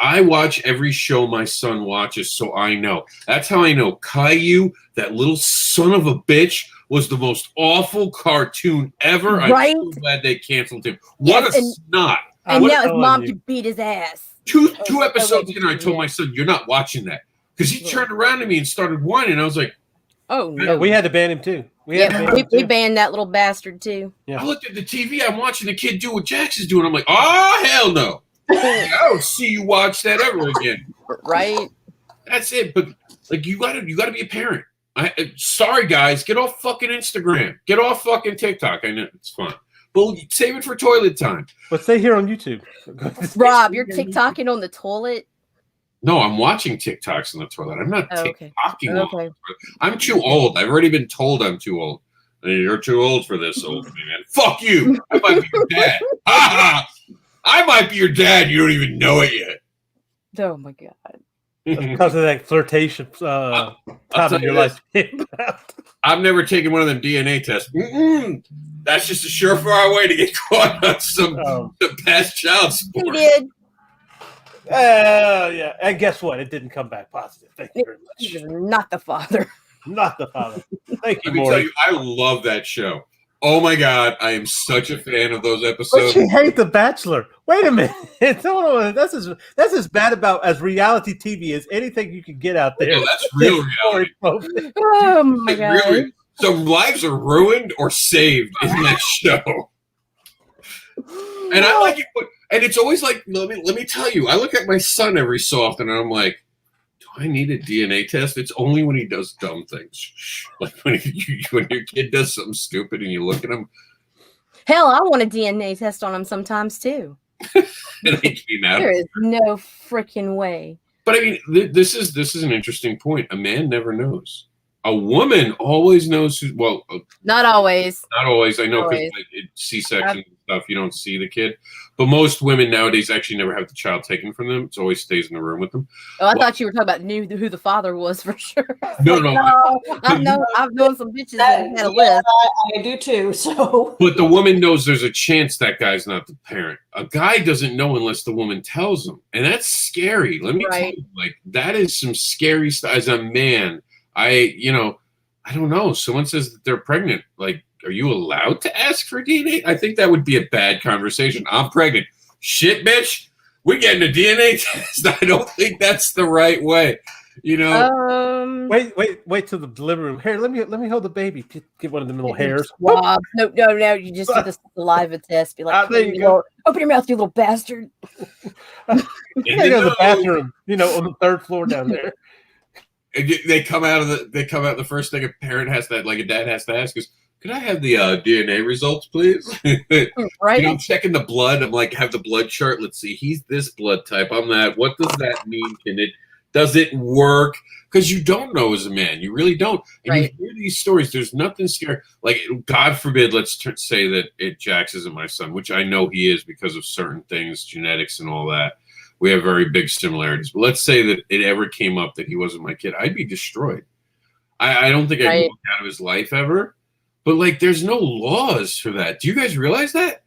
I watch every show my son watches, so I know. That's how I know Caillou, that little son of a bitch, was the most awful cartoon ever. Right? I'm so glad they canceled him. What a snot. And now his mom could beat his ass. Two episodes in, I told my son, "You're not watching that," because he turned around to me and started whining. I was like, "Oh no!" We had to ban him too. We banned that little bastard too. Yeah. I looked at the TV. I'm watching the kid do what Jax is doing. I'm like, "Oh hell no! I don't see you watch that ever again." Right? That's it. But like, you gotta be a parent. Sorry guys, get off fucking Instagram. Get off fucking TikTok. I know it's fun. But save it for toilet time. But stay here on YouTube. Rob, you're TikToking on the toilet? No, I'm watching TikToks on the toilet. I'm not TikToking on the toilet. I'm too old. I've already been told I'm too old. You're too old for this, old man. Fuck you. I might be your dad. I might be your dad. You don't even know it yet. Oh, my God. Because of that flirtation time in your life. I've never taken one of them DNA tests. That's just a surefire way to get caught on some past child support. He did. Yeah. And guess what? It didn't come back positive. Thank you very much. He was not the father. Not the father. Thank you, Let me tell you, I love that show. Oh my God, I am such a fan of those episodes. But you hate The Bachelor. Wait a minute. That's as bad about as reality TV as anything you can get out there. Yeah, that's real reality. Oh my God. Really, some lives are ruined or saved in that show. And I like it, and it's always like, let me tell you, I look at my son every so often and I'm like, do I need a DNA test? It's only when he does dumb things. Like when your kid does something stupid and you look at him. Hell, I want a DNA test on him sometimes too. And they came out. There is no freaking way. But I mean, this is an interesting point. A man never knows. A woman always knows who. Well, Not always. not always. I know because Always. C-section stuff, you don't see the kid. But most women nowadays actually never have the child taken from them. It always stays in the room with them. Oh, I thought you were talking about who the father was for sure. No, Like, no. I've known some bitches that had a list. I do too. So, But the woman knows there's a chance that guy's not the parent. A guy doesn't know unless the woman tells him, and that's scary. Let me tell Right. you, like that is some scary stuff. As a man, I don't know. Someone says that they're pregnant. Like, are you allowed to ask for DNA? I think that would be a bad conversation. I'm pregnant. Shit, bitch. We're getting a DNA test. I don't think that's the right way. You know. Wait till the delivery room. Here, let me hold the baby. Get one of them little hairs. Swab. No. You just do the saliva test. Be like, there you go. Open your mouth, you little bastard. And They go to the bathroom, on the third floor down there. They come out of the first thing a parent has to, like a dad has to ask is, could I have the DNA results, please? Right. Checking the blood. I'm like, have the blood chart. Let's see. He's this blood type. I'm that. What does that mean? Does it work? Because you don't know as a man. You really don't. And Right. you hear these stories. There's nothing scary. Like, God forbid, let's say that Jax isn't my son, which I know he is because of certain things, genetics and all that. We have very big similarities. But let's say that it ever came up that he wasn't my kid. I'd be destroyed. I don't think I'd walk out of his life ever. But, like, there's no laws for that. Do you guys realize that?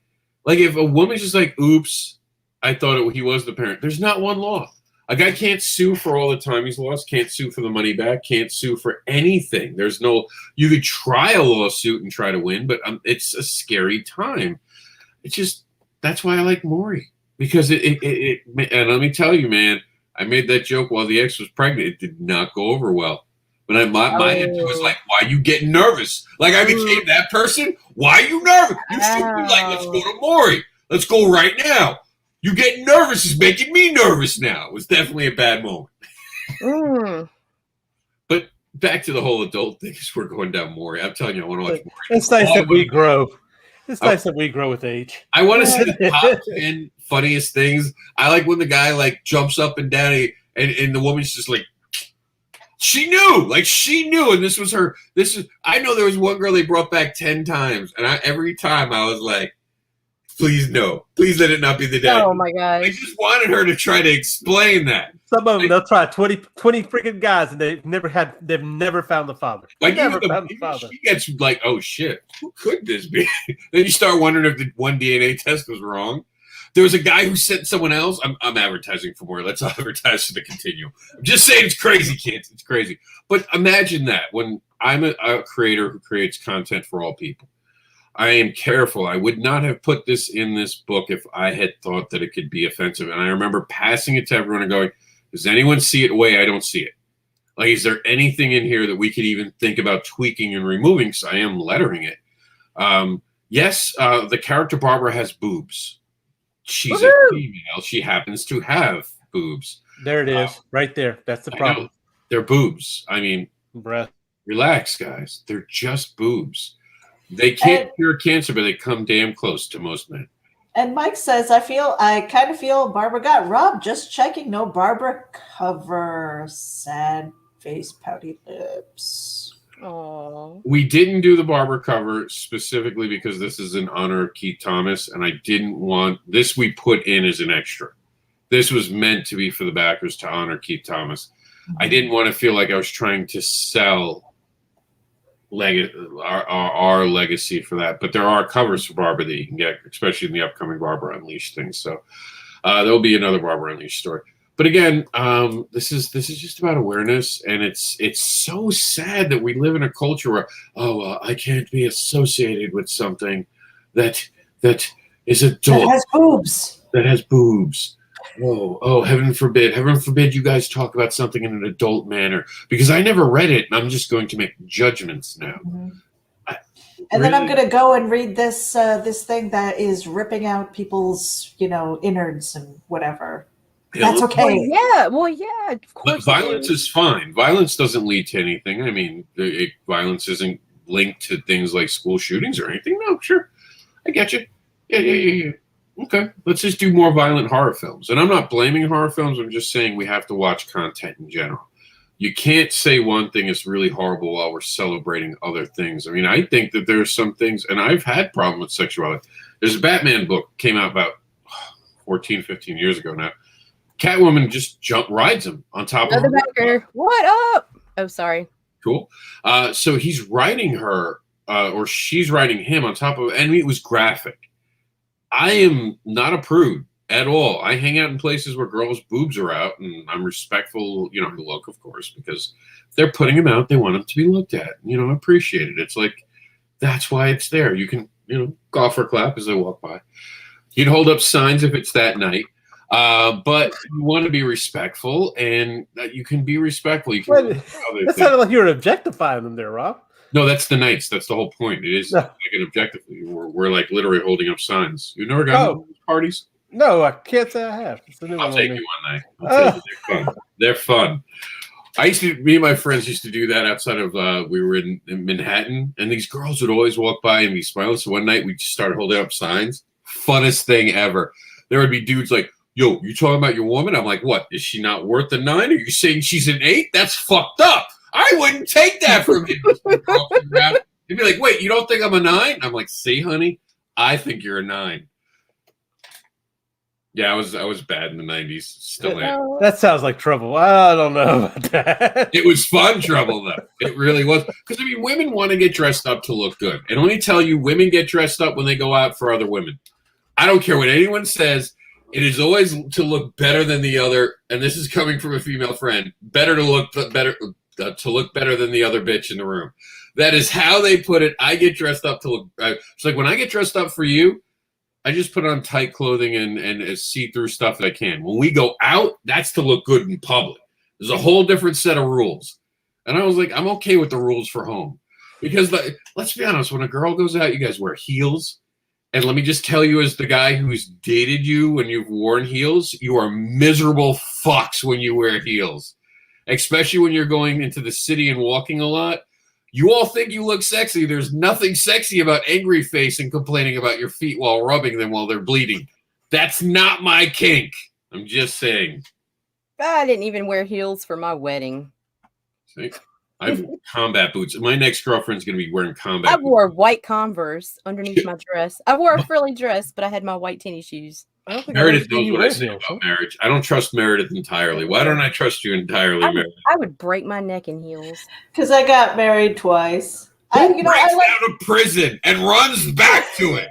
Like, if a woman's just like, oops, I thought he was the parent. There's not one law. A guy can't sue for all the time he's lost, can't sue for the money back, can't sue for anything. There's no, you could try a lawsuit and try to win, but it's a scary time. It's just, that's why I like Maury. Because and let me tell you, man, I made that joke while the ex was pregnant. It did not go over well. But my ex was like, why are you getting nervous? Like, I became that person. Why are you nervous? You should be like, let's go to Maury. Let's go right now. You getting nervous is making me nervous now. It was definitely a bad moment. But back to the whole adult thing as we're going down Maury. I'm telling you, I want to watch Maury. It's nice that we grow. It's nice that we grow with age. I want to see the top 10 funniest things. I like when the guy like jumps up and down and the woman's just like, she knew, and this was her. I know there was one girl they brought back 10 times, and every time I was like, please no, please let it not be the dad. Oh my gosh! I just wanted her to try to explain that. Some of them they'll try 20 freaking guys, and they've never found the father. Like she gets like, oh shit, who could this be? Then you start wondering if the one DNA test was wrong. There was a guy who sent someone else. I'm advertising for more. Let's advertise for the Continuum. I'm just saying it's crazy, kids. It's crazy. But imagine that when I'm a creator who creates content for all people. I am careful. I would not have put this in this book if I had thought that it could be offensive. And I remember passing it to everyone and going, does anyone see it the way I don't see it? Like, is there anything in here that we could even think about tweaking and removing? Because I am lettering it. Yes, the character Barbara has boobs. She's a female. She happens to have boobs. There it is, right there. That's the problem. They're boobs. I mean, breath. Relax, guys. They're just boobs. They can't cure cancer, but they come damn close to most men. And Mike says, I kind of feel Barbara got robbed. Just checking, no Barbara cover. Sad face, pouty lips. Oh. We didn't do the Barbara cover specifically because this is in honor of Keith Thomas, and I didn't want this. We put in as an extra. This was meant to be for the backers to honor Keith Thomas. I didn't want to feel like I was trying to sell our legacy for that, but there are covers for Barbara that you can get, especially in the upcoming Barbara Unleashed thing. So there'll be another Barbara Unleashed story. But again, this is just about awareness, and it's so sad that we live in a culture where I can't be associated with something that is adult, that has boobs. That has boobs. Oh, heaven forbid you guys talk about something in an adult manner, because I never read it, and I'm just going to make judgments now. And then I'm going to go and read this thing that is ripping out people's, innards and whatever. That's okay. Well, yeah, of course. Violence is fine. Violence doesn't lead to anything. I mean, violence isn't linked to things like school shootings or anything. No, sure. I get you. Yeah. Okay. Let's just do more violent horror films. And I'm not blaming horror films. I'm just saying we have to watch content in general. you can't say one thing is really horrible while we're celebrating other things. I mean, I think that there's some things, and I've had problems with sexuality. There's a Batman book came out about 14, 15 years ago now. Catwoman just rides him on top of her. What up? Oh, sorry. Cool. So he's riding her, or she's riding him on top of, and it was graphic. I am not a prude at all. I hang out in places where girls' boobs are out, and I'm respectful, you know, look, of course, because if they're putting them out, they want them to be looked at, you know, appreciate it. It's like, that's why it's there. You can, you know, golf or clap as they walk by. You'd hold up signs if it's that night. But you want to be respectful, and you can be respectful. You can. That sounded like you were objectifying them there, Rob. No, that's the nights. That's the whole point. It is like an objective. We're like literally holding up signs. You never got to those parties? No, I can't say I have. I'll take you one night. They're fun. They're fun. Me and my friends used to do that outside of, we were in Manhattan, and these girls would always walk by and be smiling. So one night we just started holding up signs. Funnest thing ever. There would be dudes like, yo, you talking about your woman? I'm like, what? Is she not worth a 9? Are you saying she's an 8? That's fucked up. I wouldn't take that from him. He'd be like, wait, you don't think I'm a 9? I'm like, see, honey, I think you're a 9. Yeah, I was bad in the 90s. Still am. That sounds like trouble. I don't know about that. It was fun trouble, though. It really was. Because, I mean, women want to get dressed up to look good. And let me tell you, women get dressed up when they go out for other women. I don't care what anyone says. It is always to look better than the other, and this is coming from a female friend. Better to look better than the other bitch in the room. That is how they put it. I get dressed up to look. It's like when I get dressed up for you, I just put on tight clothing and see-through stuff that I can. When we go out, that's to look good in public. There's a whole different set of rules, and I was like, I'm okay with the rules for home, because let's be honest. When a girl goes out, you guys wear heels. And let me just tell you, as the guy who's dated you when you've worn heels, you are miserable fucks when you wear heels. Especially when you're going into the city and walking a lot. You all think you look sexy. There's nothing sexy about angry face and complaining about your feet while rubbing them while they're bleeding. That's not my kink. I'm just saying. I didn't even wear heels for my wedding. See? I have combat boots. My next girlfriend's going to be wearing combat boots. I wore white Converse underneath my dress. I wore a frilly dress, but I had my white tennis shoes. Meredith knows what I say about marriage. I don't trust Meredith entirely. Why don't I trust you entirely, Meredith? I would break my neck in heels. Because I got married twice. Who breaks out of prison and runs back to it?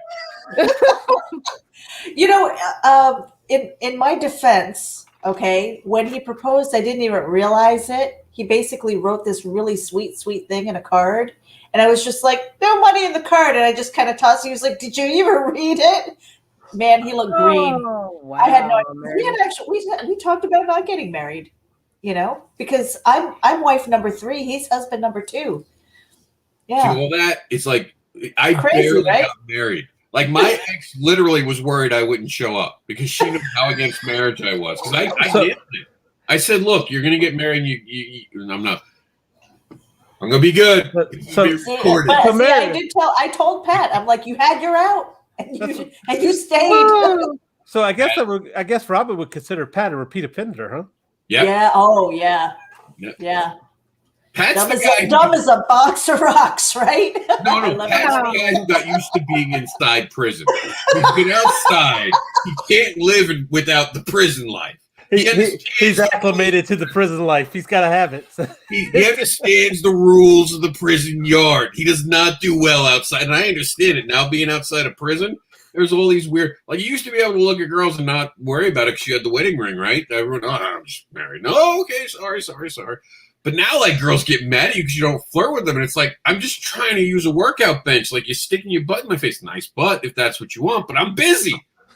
In my defense, okay, when he proposed, I didn't even realize it. He basically wrote this really sweet thing in a card. And I was just like, no money in the card. And I just kind of tossed it. He was like, did you even read it? Man, he looked green. Oh, wow. I had no idea. We talked about not getting married, you know, because I'm wife number 3. He's husband number 2. Yeah. See, all that, it's like, I barely got married. Like, my ex literally was worried I wouldn't show up because she knew how against marriage I was. Because I did it. I said, look, you're going to get married. And I'm not. I'm going to be good. I told Pat, I'm like, you had your out. And you stayed. So I guess Robin would consider Pat a repeat offender, huh? Yep. Yeah. Oh, yeah. Yep. Yeah. Pat's dumb as a box of rocks, right? No. Pat's the guy who got used to being inside prison. He's been outside. He can't live without the prison life. He's acclimated to the prison life. He's got to have it. He understands the rules of the prison yard. He does not do well outside. And I understand it. Now being outside of prison, there's all these weird... Like, you used to be able to look at girls and not worry about it because you had the wedding ring, right? Everyone, I'm just married. No, okay, sorry. But now, like, girls get mad at you because you don't flirt with them. And it's like, I'm just trying to use a workout bench. Like, you're sticking your butt in my face. Nice butt if that's what you want. But I'm busy.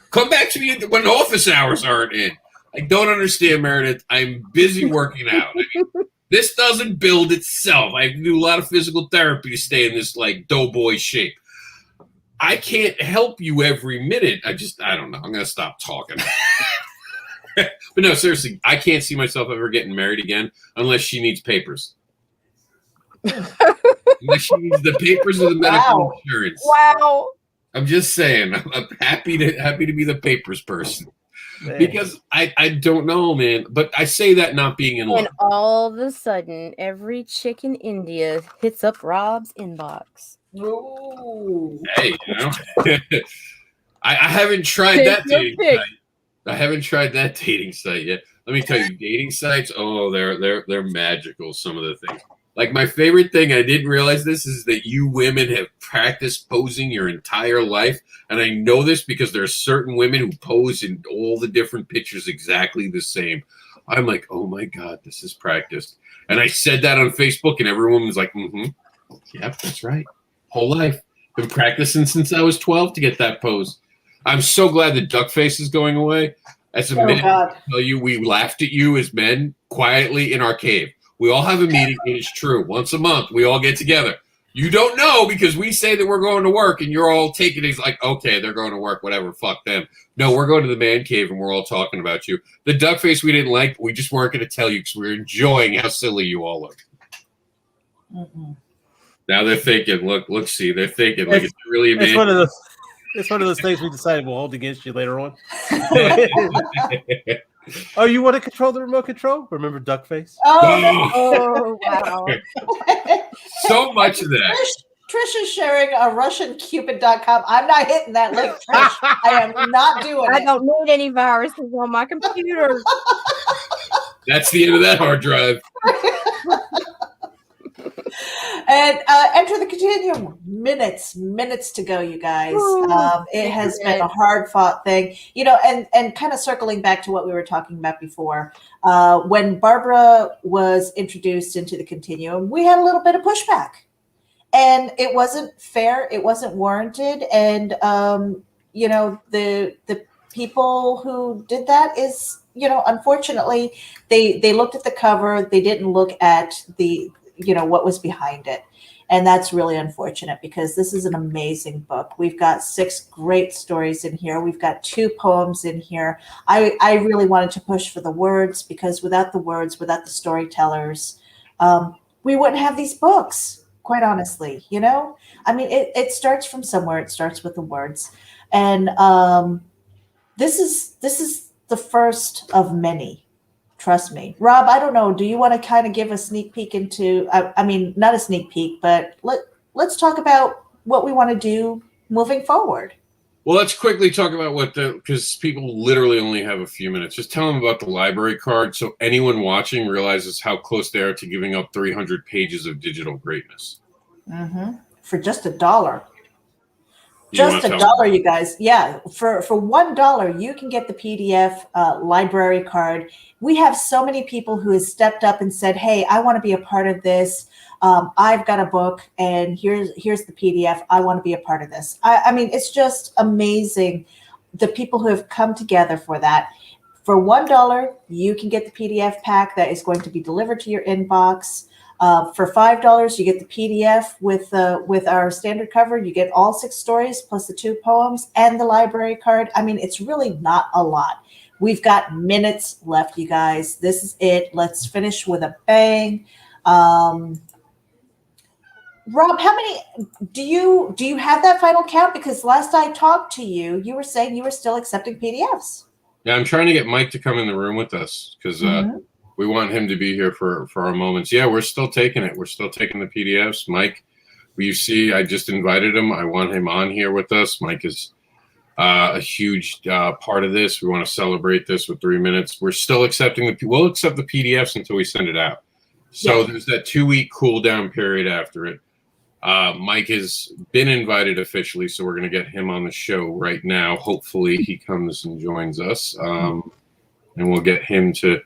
Come back to me when office hours aren't in. I don't understand, Meredith. I'm busy working out. I mean, this doesn't build itself. I do a lot of physical therapy to stay in this, like, doughboy shape. I can't help you every minute. I don't know. I'm going to stop talking. But no, seriously, I can't see myself ever getting married again unless she needs papers. Unless she needs the papers of the medical insurance. Wow. I'm just saying. I'm happy to be the papers person. Man. Because I don't know, man. But I say that not being in love. And all of a sudden, every chick in India hits up Rob's inbox. Ooh. Hey, you know, I haven't tried that dating site. I haven't tried that dating site yet. Let me tell you, dating sites. Oh, they're magical. Some of the things. Like my favorite thing, I didn't realize this, is that you women have practiced posing your entire life. And I know this because there are certain women who pose in all the different pictures exactly the same. I'm like, oh my God, this is practiced. And I said that on Facebook and everyone was like, yep, that's right. Whole life. Been practicing since I was 12 to get that pose. I'm so glad the duck face is going away. As a minute, I tell you, we laughed at you as men quietly in our cave. We all have a meeting. It is true. Once a month, we all get together. You don't know because we say that we're going to work and you're all taking it like, okay, they're going to work, whatever, fuck them. No, we're going to the man cave and we're all talking about you. The duck face we didn't like, we just weren't going to tell you because we were enjoying how silly you all look. Now they're thinking, look, see, they're thinking, like, it's really amazing. It's one of those things we decided we'll hold against you later on. Oh, you want to control the remote control? Remember Duckface? Oh, wow. So much of that. Trish is sharing a RussianCupid.com. I'm not hitting that link, Trish. I am not doing it. I don't need any viruses on my computer. That's the end of that hard drive. And Enter the Continuum. Minutes to go, you guys. It has been a hard-fought thing. You know, and kind of circling back to what we were talking about before, when Barbara was introduced into the Continuum, we had a little bit of pushback. And it wasn't fair. It wasn't warranted. And, you know, the people who did that is, you know, unfortunately, they looked at the cover. They didn't look at the, you know, what was behind it. And that's really unfortunate because this is an amazing book. We've got 6 great stories in here. We've got 2 poems in here. I really wanted to push for the words because without the words, without the storytellers, we wouldn't have these books, quite honestly, you know? I mean, it starts from somewhere. It starts with the words. And this is the first of many. Trust me. Rob, I don't know. Do you want to kind of give a sneak peek into, I mean, not a sneak peek, but let's talk about what we want to do moving forward. Well, let's quickly talk about because people literally only have a few minutes. Just tell them about the library card so anyone watching realizes how close they are to giving up 300 pages of digital greatness. For just $1. Just $1, you guys. Yeah, for $1, you can get the PDF library card. We have so many people who have stepped up and said, "Hey, I want to be a part of this. I've got a book, and here's the PDF. I want to be a part of this." I mean, it's just amazing the people who have come together for that. For $1, you can get the PDF pack that is going to be delivered to your inbox. For $5, you get the PDF with our standard cover. You get all 6 stories plus the 2 poems and the library card. I mean, it's really not a lot. We've got minutes left, you guys. This is it. Let's finish with a bang. Rob, how many do you have that final count? Because last I talked to you, you were saying you were still accepting PDFs. Yeah, I'm trying to get Mike to come in the room with us because we want him to be here for our moments. Yeah, we're still taking it. We're still taking the PDFs. Mike, you see, I just invited him. I want him on here with us. Mike is a huge part of this. We want to celebrate this with 3 minutes. We're still accepting we'll accept the PDFs until we send it out. So there's that 2-week cool down period after it. Mike has been invited officially, so we're going to get him on the show right now. Hopefully he comes and joins us, and we'll get him to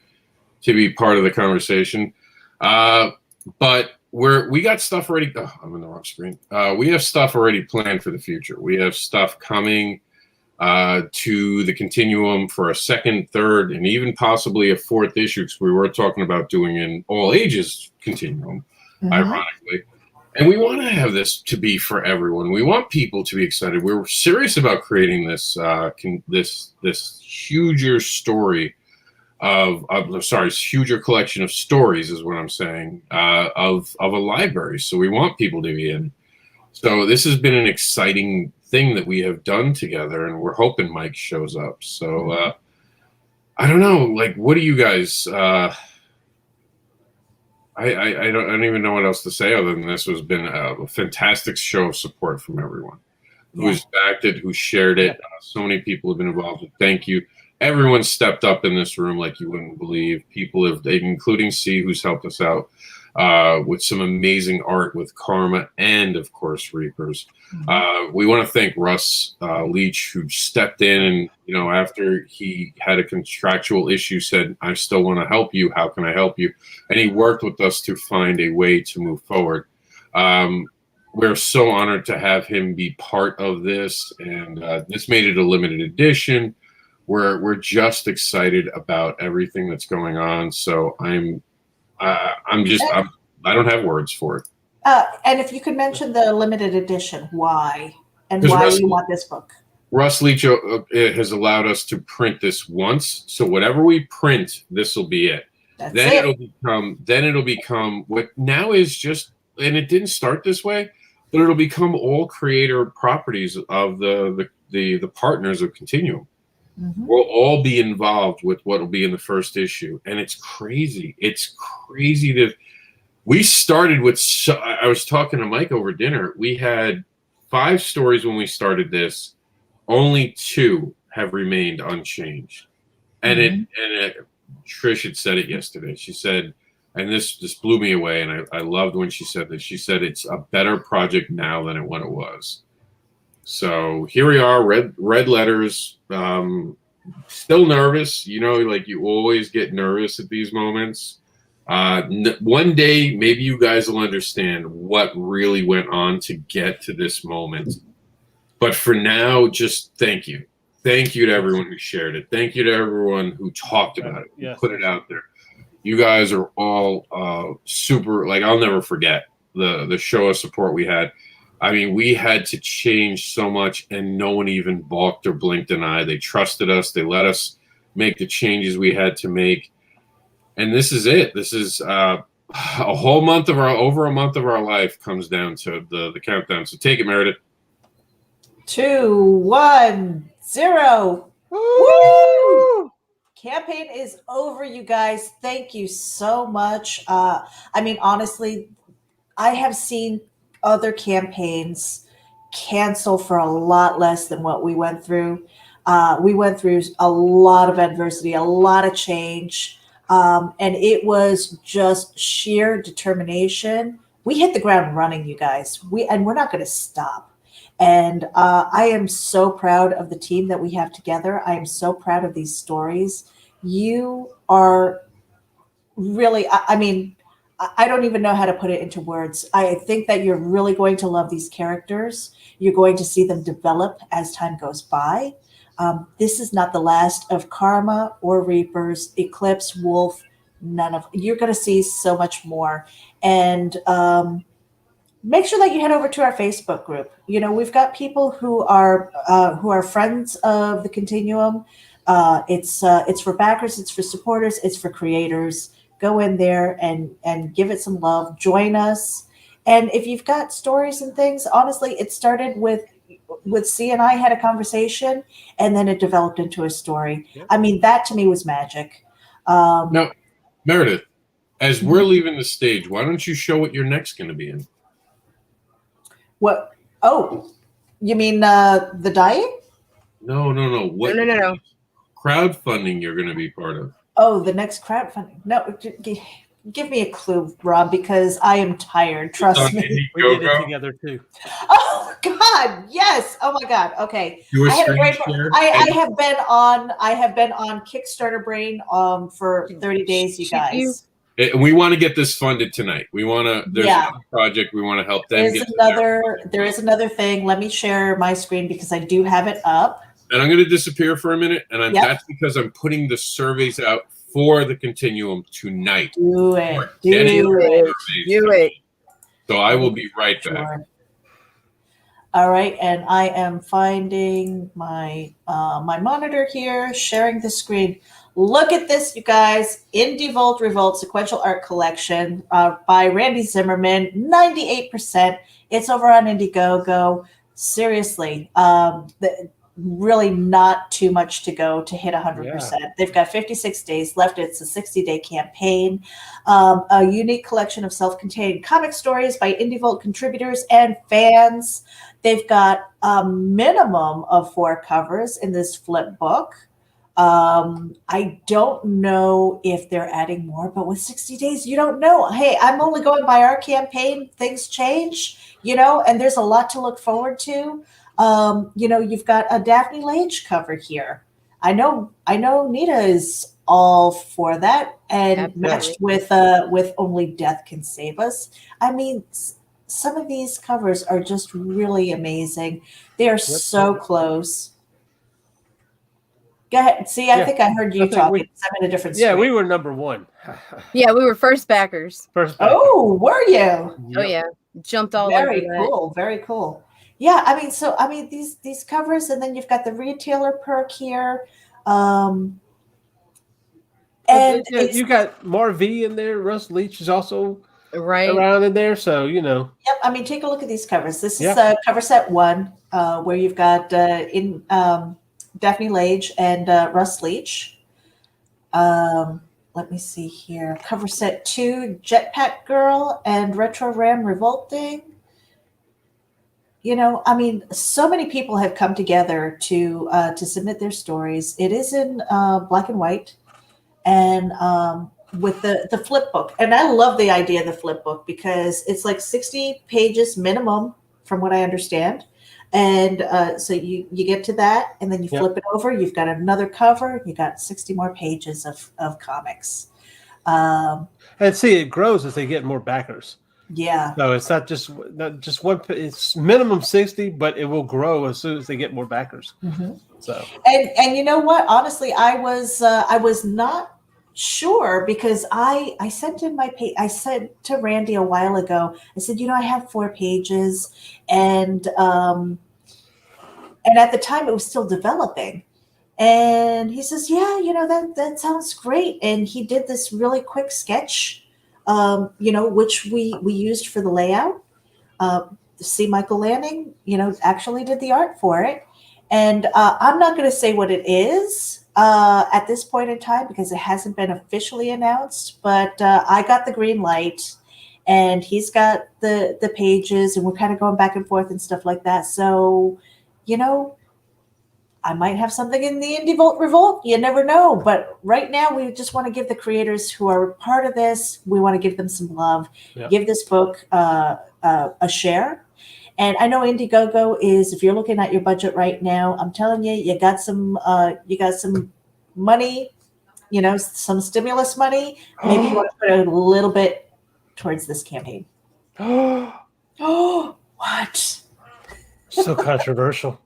be part of the conversation. But we got stuff already. Oh, I'm in the wrong screen. We have stuff already planned for the future. We have stuff coming to the Continuum for a 2nd, 3rd, and even possibly a 4th issue, because we were talking about doing an all ages Continuum, ironically. And we want to have this to be for everyone. We want people to be excited. We're serious about creating this this huger story huger collection of stories is what I'm saying, of a library. So we want people to be in. So this has been an exciting thing that we have done together, and we're hoping Mike shows up. So I don't know. Like, what do you guys? I don't even know what else to say other than this has been a fantastic show of support from everyone who's backed it, who shared it. So many people have been involved. Thank you. Everyone stepped up in this room like you wouldn't believe. People have, including C, who's helped us out with some amazing art with Karma and, of course, Reapers. We want to thank Russ Leach, who stepped in and, after he had a contractual issue, said, I still want to help you. How can I help you? And he worked with us to find a way to move forward. We're so honored to have him be part of this, and this made it a limited edition. We're just excited about everything that's going on. So I don't have words for it. And if you could mention the limited edition, why and why you want this book? Russ Leach has allowed us to print this once, so whatever we print, this will be it. Then it'll become what now is just, and it didn't start this way, but it'll become all creator properties of the partners of Continuum. We'll all be involved with what will be in the first issue, and it's crazy. It's crazy that we started with. I was talking to Mike over dinner. We had 5 stories when we started this. Only 2 have remained unchanged, and Trish had said it yesterday. She said, and this blew me away, and I loved when she said this. She said it's a better project now than what it was. So here we are, red letters. Still nervous, like you always get nervous at these moments. One day, maybe you guys will understand what really went on to get to this moment. But for now, just thank you. Thank you to everyone who shared it. Thank you to everyone who talked about it, who put it out there. You guys are all super, like, I'll never forget the show of support we had. I mean, we had to change so much, and no one even balked or blinked an eye. They trusted us. They let us make the changes we had to make. And this is it. This is a whole month of over a month of our life comes down to the countdown. So take it, Meredith. 2, 1, 0. Woo! Campaign is over, you guys. Thank you so much. I mean, honestly, I have seen other campaigns cancel for a lot less than what we went through. We went through a lot of adversity, a lot of change, and it was just sheer determination. We hit the ground running, you guys. We're not going to stop. And I am so proud of the team that we have together. I am so proud of these stories. You are really, I mean, I don't even know how to put it into words. I think that you're really going to love these characters. You're going to see them develop as time goes by. This is not the last of Karma or Reapers, Eclipse, Wolf, none of. You're going to see so much more. And make sure that you head over to our Facebook group. We've got people who are friends of the Continuum. It's for backers, it's for supporters, it's for creators. Go in there and give it some love. Join us. And if you've got stories and things, honestly, it started with C and I had a conversation, and then it developed into a story. Yep. I mean, that to me was magic. Now, Meredith, as we're leaving the stage, why don't you show what your next going to be in? What? Oh, you mean the diet? No. What? No. Crowdfunding you're going to be part of. Oh, the next crowdfunding. No, give me a clue, Rob, because I am tired. Trust me. We did it together too. Oh God, yes. Oh my God. Okay. I had a great. I have been on Kickstarter brain for 30 days, you guys. We want to get this funded tonight. We want to. There's another project. We want to help them. There is another thing. Let me share my screen because I do have it up. And I'm going to disappear for a minute, and that's because I'm putting the surveys out for the Continuum tonight. Do it. So I will be right back. All right, and I am finding my my monitor here, sharing the screen. Look at this, you guys. Indie Vault Revolt Sequential Art Collection by Randy Zimmerman, 98%. It's over on Indiegogo. Seriously, really not too much to go to hit 100%. They've got 56 days left. It's a 60-day campaign, a unique collection of self-contained comic stories by Revolt contributors and fans. They've got a minimum of 4 covers in this flip book. I don't know if they're adding more, but with 60 days, you don't know. Hey, I'm only going by our campaign. Things change, and there's a lot to look forward to. You've got a Daphne Lage cover here. I know Nita is all for that, and Absolutely. matched with Only Death Can Save Us. I mean, some of these covers are just really amazing. They are so close. Go ahead. See, I think I heard you talking. I'm in a different screen. Yeah, we were number 1. Yeah, we were first backers. Oh, were you? Oh yeah, jumped all Very over cool. Very cool. Yeah, I mean, these covers, and then you've got the retailer perk here, and you got Marv in there. Russ Leach is also around in there, so Yep. I mean, take a look at these covers. This is cover set 1, where you've got Daphne Lage and Russ Leach. Let me see here. Cover set 2, Jetpack Girl and Retro Ram Revolting. I mean, so many people have come together to submit their stories. It is in black and white, and with the flip book. And I love the idea of the flip book because it's like 60 pages minimum, from what I understand. And so you get to that, and then you flip it over. You've got another cover. You got 60 more pages of comics. And see, it grows as they get more backers. Yeah. So it's not just one. It's minimum 60, but it will grow as soon as they get more backers. Mm-hmm. So and you know what? Honestly, I was not sure because I sent in my page. I said to Randy a while ago. I said, I have 4 pages, and at the time it was still developing. And he says, yeah, that sounds great. And he did this really quick sketch. Which we used for the layout. C. Michael Lanning, actually did the art for it. And I'm not going to say what it is at this point in time because it hasn't been officially announced. But I got the green light, and he's got the pages, and we're kind of going back and forth and stuff like that. So, I might have something in the Indie Revolt. You never know. But right now, we just want to give the creators who are part of this, we want to give them some love. Yep. Give this book a share. And I know Indiegogo is, if you're looking at your budget right now, I'm telling you, you got some money, some stimulus money. Maybe you want to put a little bit towards this campaign. Oh, what? So controversial.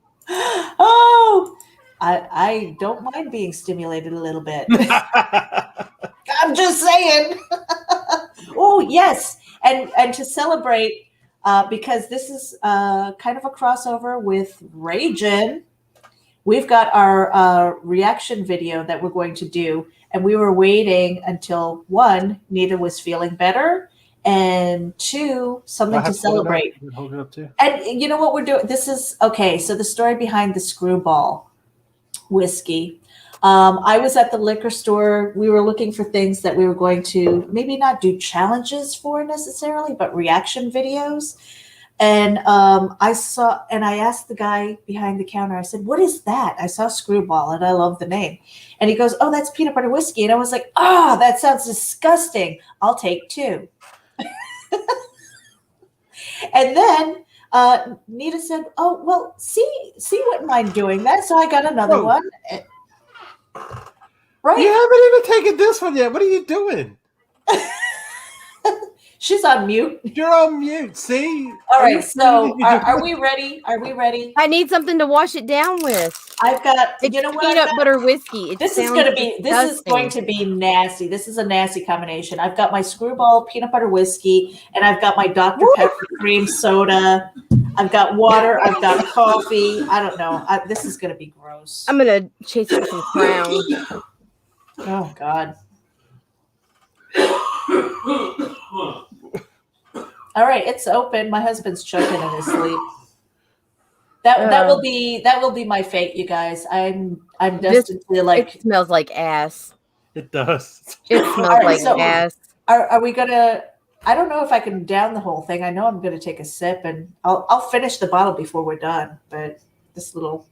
Oh, I don't mind being stimulated a little bit. I'm just saying. Oh, yes. And to celebrate, because this is kind of a crossover with RAGIN, we've got our reaction video that we're going to do. And we were waiting until 1, Nita was feeling better, and 2, something to celebrate. Hold it up too. And you know what we're doing? This is okay. So the story behind the Screwball whiskey. I was at the liquor store. We were looking for things that we were going to maybe not do challenges for necessarily, but reaction videos. And I asked the guy behind the counter, I said, what is that? I saw Screwball and I love the name. And he goes, oh, that's peanut butter whiskey. And I was like, that sounds disgusting. I'll take 2. And then Nita said, oh, well, see wouldn't mind doing that. So I got another one. Right? You haven't even taken this one yet. What are you doing? She's on mute. You're on mute. See? All right. So are we ready? Are we ready? I need something to wash it down with. I've got peanut butter whiskey. This is going to be nasty. This is a nasty combination. I've got my Screwball peanut butter whiskey, and I've got my Dr. Pepper cream soda. I've got water. I've got coffee. I don't know. This is going to be gross. I'm going to chase it with some Crown. Oh God. All right, it's open. My husband's choking in his sleep. That will be my fate, you guys. I'm destined to like. It smells like ass. It does. It smells All right, like so ass. Are we gonna? I don't know if I can down the whole thing. I know I'm gonna take a sip, and I'll finish the bottle before we're done. But this little,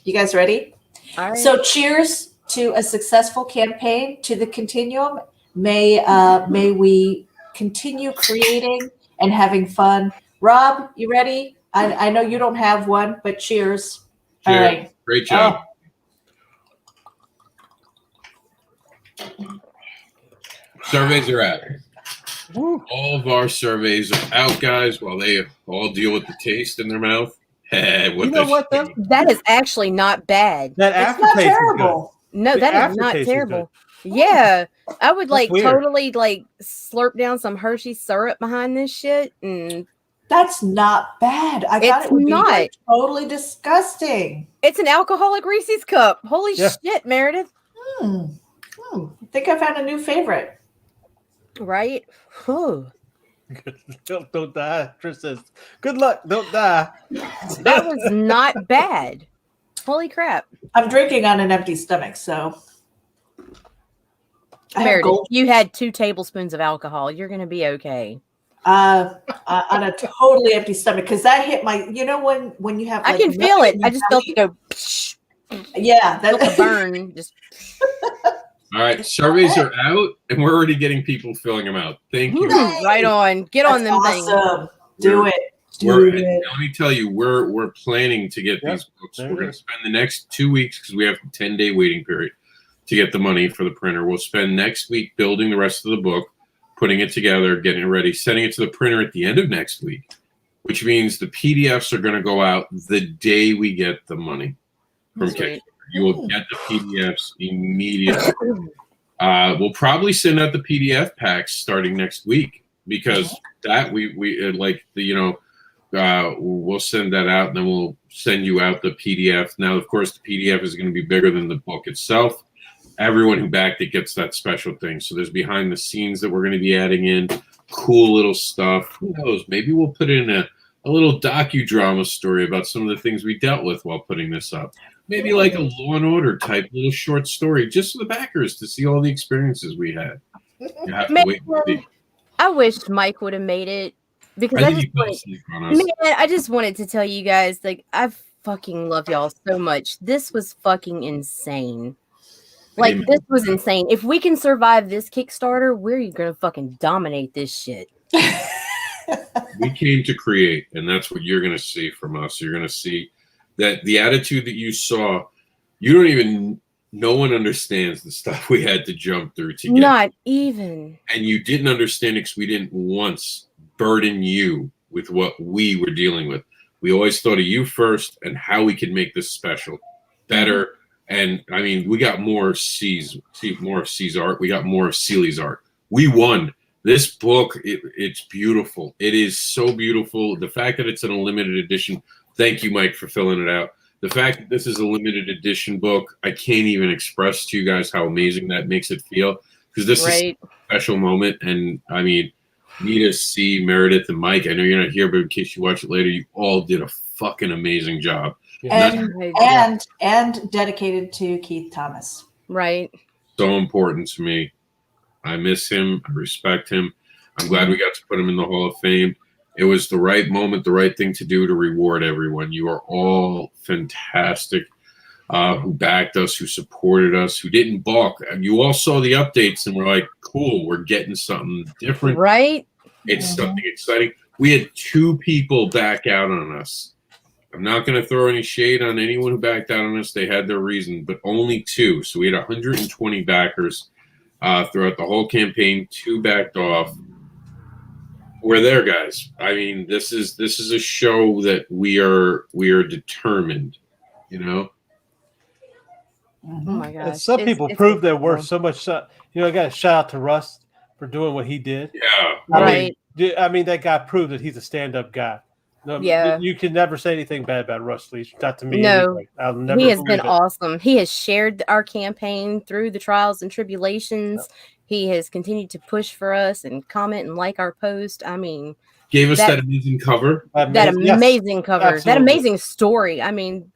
you guys ready? All right. So cheers to a successful campaign to the Continuum. May we continue creating and having fun. Rob, you ready? I know you don't have one, but cheers. Cheers. All right. Great job. Surveys are out. All of our surveys are out, guys, while they all deal with the taste in their mouth. You know what, though? That is actually not bad. That It's not aftertaste is good. terrible. No, The that is not aftertaste is terrible. Yeah, I would like weird. totally like slurp down some Hershey syrup behind this shit, and That's not bad. I thought It's it would be not. like totally disgusting. it's an alcoholic Reese's cup. Holy Yeah. shit, Meredith! I think I found a new favorite. Right? Whew. Don't die. Tris says, "Good luck. Don't die." That was not bad. Holy crap, I'm drinking on an empty stomach, so I have Meredith! gold You had 2 tablespoons of alcohol. You're gonna be okay. on a totally empty stomach because that hit my. You know when you have. I like, can feel milk it. in your I just felt belly? it go. Psh, Yeah, felt the that burn. Just All right, surveys are out, and we're already getting people filling them out. Thank you. right on. Get on them things. awesome. Do it. We're, Do and it. let me tell you, we're planning to get Yep, these books. there We're it going to is. spend the next 2 weeks because we have a 10-day waiting period to get the money for the printer. We'll spend next week building the rest of the book, putting it together, getting it ready, sending it to the printer at the end of next week, which means the PDFs are going to go out the day we get the money from Sweet. Kickstarter. You will get the PDFs immediately. We'll probably send out the PDF packs starting next week because that we like the we'll send that out and then we'll send you out the PDF. Now, of course, the PDF is going to be bigger than the book itself. Everyone who backed it gets that special thing. So there's behind the scenes that we're going to be adding in, cool little stuff. Who knows? Maybe we'll put in a little docudrama story about some of the things we dealt with while putting this up. Maybe like a Law and Order type little short story just for the backers to see all the experiences we had. You have to wait and see. I wish Mike would have made it because I I think just he fell wanted, asleep on us. man, I just wanted to tell you guys, like, I fucking love y'all so much. This was fucking insane. Like, Amen. this was insane. If we can survive this Kickstarter, we're gonna fucking dominate this shit. We came to create, and that's what you're going to see from us. You're going to see that the attitude that you saw, no one understands the stuff we had to jump through to get. Not even. And you didn't understand it because we didn't once burden you with what we were dealing with. We always thought of you first and how we could make this special, better. And I mean, we got more of C's art. We got more of Seeley's art. We won. This book, it's beautiful. It is so beautiful. The fact that it's in a limited edition, thank you, Mike, for filling it out. The fact that this is a limited edition book, I can't even express to you guys how amazing that makes it feel. Because this is a special moment. And I mean, Nita, C, Meredith, and Mike, I know you're not here, but in case you watch it later, you all did a fucking amazing job. And dedicated to Keith Thomas. Right. So important to me. I miss him. I respect him. I'm glad we got to put him in the Hall of Fame. It was the right moment, the right thing to do to reward everyone. You are all fantastic who backed us, who supported us, who didn't balk. You all saw the updates and were like, cool, we're getting something different. Right. It's something exciting. We had 2 people back out on us. I'm not going to throw any shade on anyone who backed out on us. They had their reason, but only 2. So we had 120 backers throughout the whole campaign. 2 backed off. We're there, guys. I mean, this is a show that we are determined, you know. Oh my gosh. And some people prove their worth so much. I got to shout out to Russ for doing what he did. Yeah. Right. I mean, that guy proved that he's a stand-up guy. No, Yeah. You can never say anything bad about Russ Leach. Not to me. No. Anyway. I'll never. He has been believe it. awesome. He has shared our campaign through the trials and tribulations. He has continued to push for us and comment and like our post. I mean, gave us that amazing cover. That amazing cover. Absolutely. That amazing story. I mean,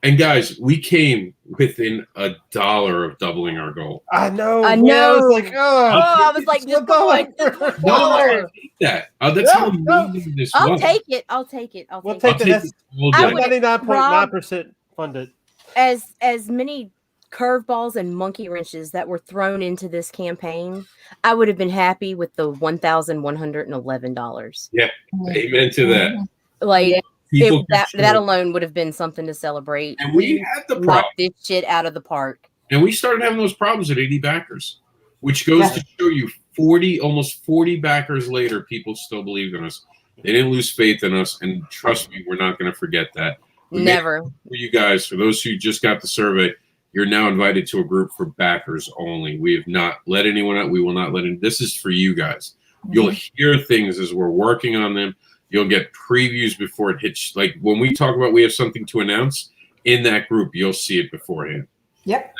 and guys, we came within $1 of doubling our goal. I know. I man. know. I was like, I was like, just go on. No, I take that. That's how amazing this I'll was. take it. I'll take it. We'll take it. That's all day. 99.9% funded. As many curveballs and monkey wrenches that were thrown into this campaign, I would have been happy with the $1,111. Yeah, amen to that. Like that alone would have been something to celebrate. And we had the problem. Knocked this shit out of the park. And we started having those problems at 80 backers, which goes to show you almost 40 backers later, people still believed in us. They didn't lose faith in us, and trust me, we're not going to forget that. Never. For you guys, for those who just got the survey, you're now invited to a group for backers only. We have not let anyone out. We will not let in. This is for you guys. You'll hear things as we're working on them. You'll get previews before it hits. Like when we talk about we have something to announce in that group, you'll see it beforehand. Yep.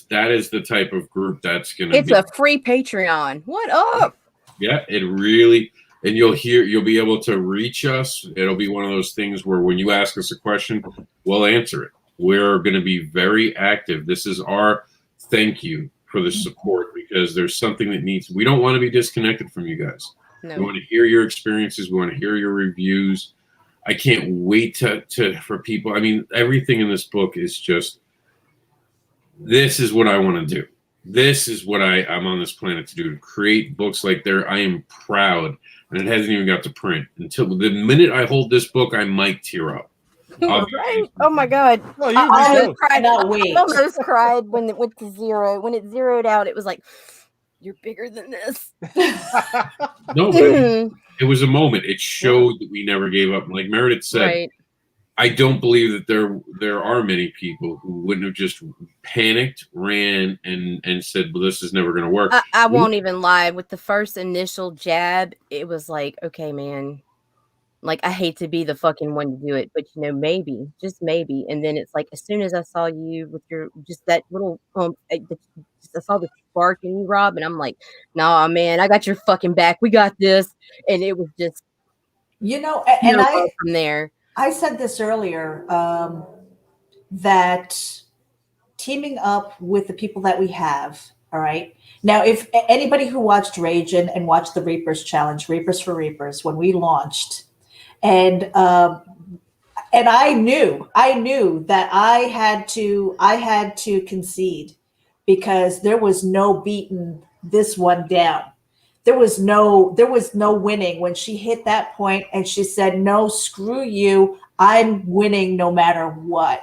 That is the type of group that's going to be. It's a free Patreon. What up? Yeah, it really. And you'll be able to reach us. It'll be one of those things where when you ask us a question, we'll answer it. We're going to be very active. This is our thank you for the support, because there's something that needs. We don't want to be disconnected from you guys. No. We want to hear your experiences. We want to hear your reviews. I can't wait for people. I mean, everything in this book is just. This is what I want to do. This is what I'm on this planet to do. To create books like there. I am proud. And it hasn't even got to print. Until the minute I hold this book, I might tear up. Right? Oh my God. Oh, I wait. almost cried when it went to zero. When it zeroed out, it was like, you're bigger than this. No, it was a moment. It showed that we never gave up. Like Meredith said, right. I don't believe that there are many people who wouldn't have just panicked, ran, and said, well, this is never going to work. I won't even lie. With the first initial jab, it was like, okay, man. Like, I hate to be the fucking one to do it, but, maybe, just maybe. And then it's like, as soon as I saw you with your, just that little, I saw the spark in you, Rob, and I'm like, nah, man, I got your fucking back. We got this. And it was just, and from there. I said this earlier, that teaming up with the people that we have, all right? Now, if anybody who watched RAGIN and watched the Reapers Challenge, Reapers for Reapers, when we launched, and I knew that I had to concede, because there was no beating this one down. There was no winning when she hit that point and she said, no, screw you. I'm winning no matter what.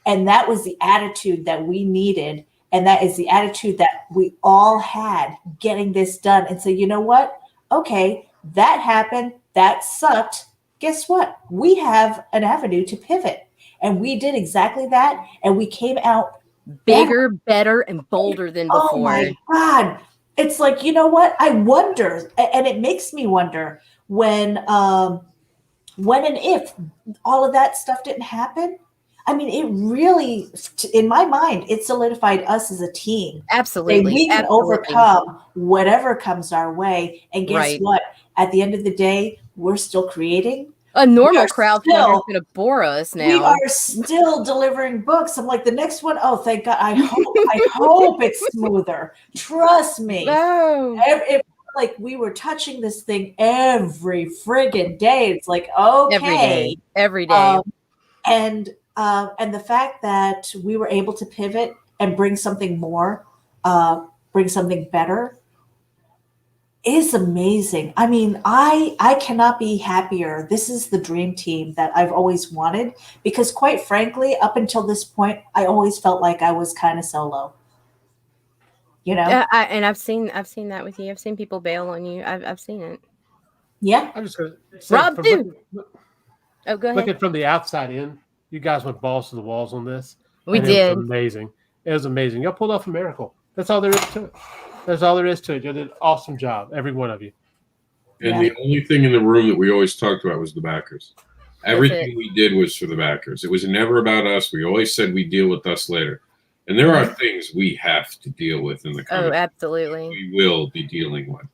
And that was the attitude that we needed. And that is the attitude that we all had getting this done. And so, you know what? Okay, that happened. That sucked. Guess what? We have an avenue to pivot. And we did exactly that. And we came out bigger, better, and bolder than before. Oh my God. It's like, you know what? I wonder, and it makes me wonder when and if all of that stuff didn't happen. I mean, it really, in my mind, it solidified us as a team. Absolutely. We can overcome whatever comes our way. And guess what? At the end of the day, we're still creating. A normal crowdfunder is going to bore us now. We are still delivering books. I'm like, the next one, oh, thank God. I hope it's smoother. Trust me. No. Like we were touching this thing every friggin' day. It's like, okay. Every day. And the fact that we were able to pivot and bring something more, bring something better, is amazing. I mean, I cannot be happier. This is the dream team that I've always wanted, because quite frankly, up until this point, I always felt like I was kind of solo. And I've seen that with you. I've seen people bail on you. I've seen it. Yeah. I'm just going to say, Rob too. Go ahead. Looking from the outside in, you guys went balls to the walls on this. We did. It was amazing. It was amazing. Y'all pulled off a miracle. That's all there is to it. That's all there is to it. You did an awesome job, every one of you. And the only thing in the room that we always talked about was the backers. Everything we did was for the backers. It was never about us. We always said we'd deal with us later. And there are things we have to deal with in the comic. Oh, absolutely. We will be dealing with.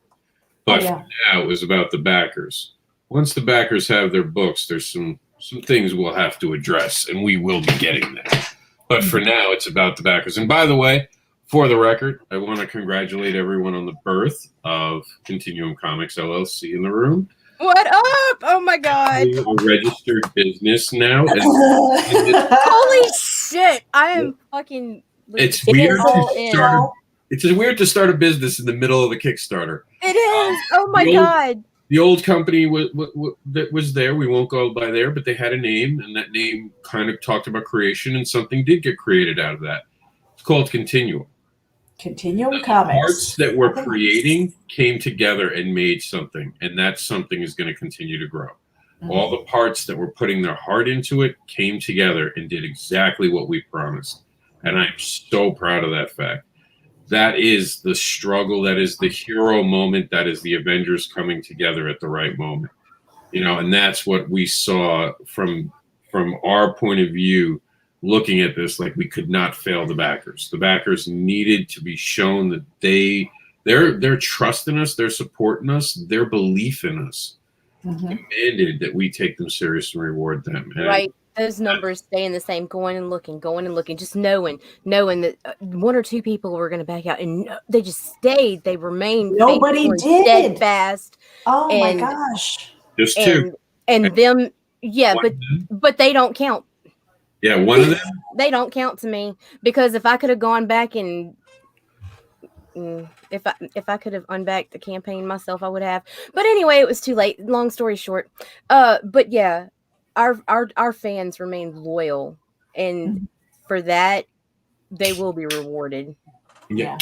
But for now, it was about the backers. Once the backers have their books, there's some things we'll have to address, and we will be getting there. But for now, it's about the backers. And by the way, for the record, I want to congratulate everyone on the birth of Continuum Comics LLC in the room. What up? Oh my God. We're a registered business now. Holy shit. I am fucking. It's weird to start. It's weird to start a business in the middle of a Kickstarter. It is. Oh my God. The old company that was there, we won't go by there, but they had a name, and that name kind of talked about creation, and something did get created out of that. It's called Continuum. Continuum Comics. The parts that we're creating came together and made something, and that something is going to continue to grow. All the parts that were putting their heart into it came together and did exactly what we promised. And I'm so proud of that fact. That is the struggle. That is the hero moment. That is the Avengers coming together at the right moment. You know, and that's what we saw from our point of view, looking at this. Like, we could not fail the backers. The backers needed to be shown that their trust in us, their support in us, their belief in us demanded that we take them serious and reward them. And right. Those numbers staying the same, going and looking, just knowing that one or two people were going to back out, and they just stayed. They remained. Nobody did. Steadfast. Oh my gosh. Just two. And them, yeah, but they don't count. Yeah, one of them. They don't count to me, because if I could have gone back and if I could have unbacked the campaign myself, I would have. But anyway, it was too late. Long story short. But yeah. Our fans remain loyal, and for that, they will be rewarded. Yeah.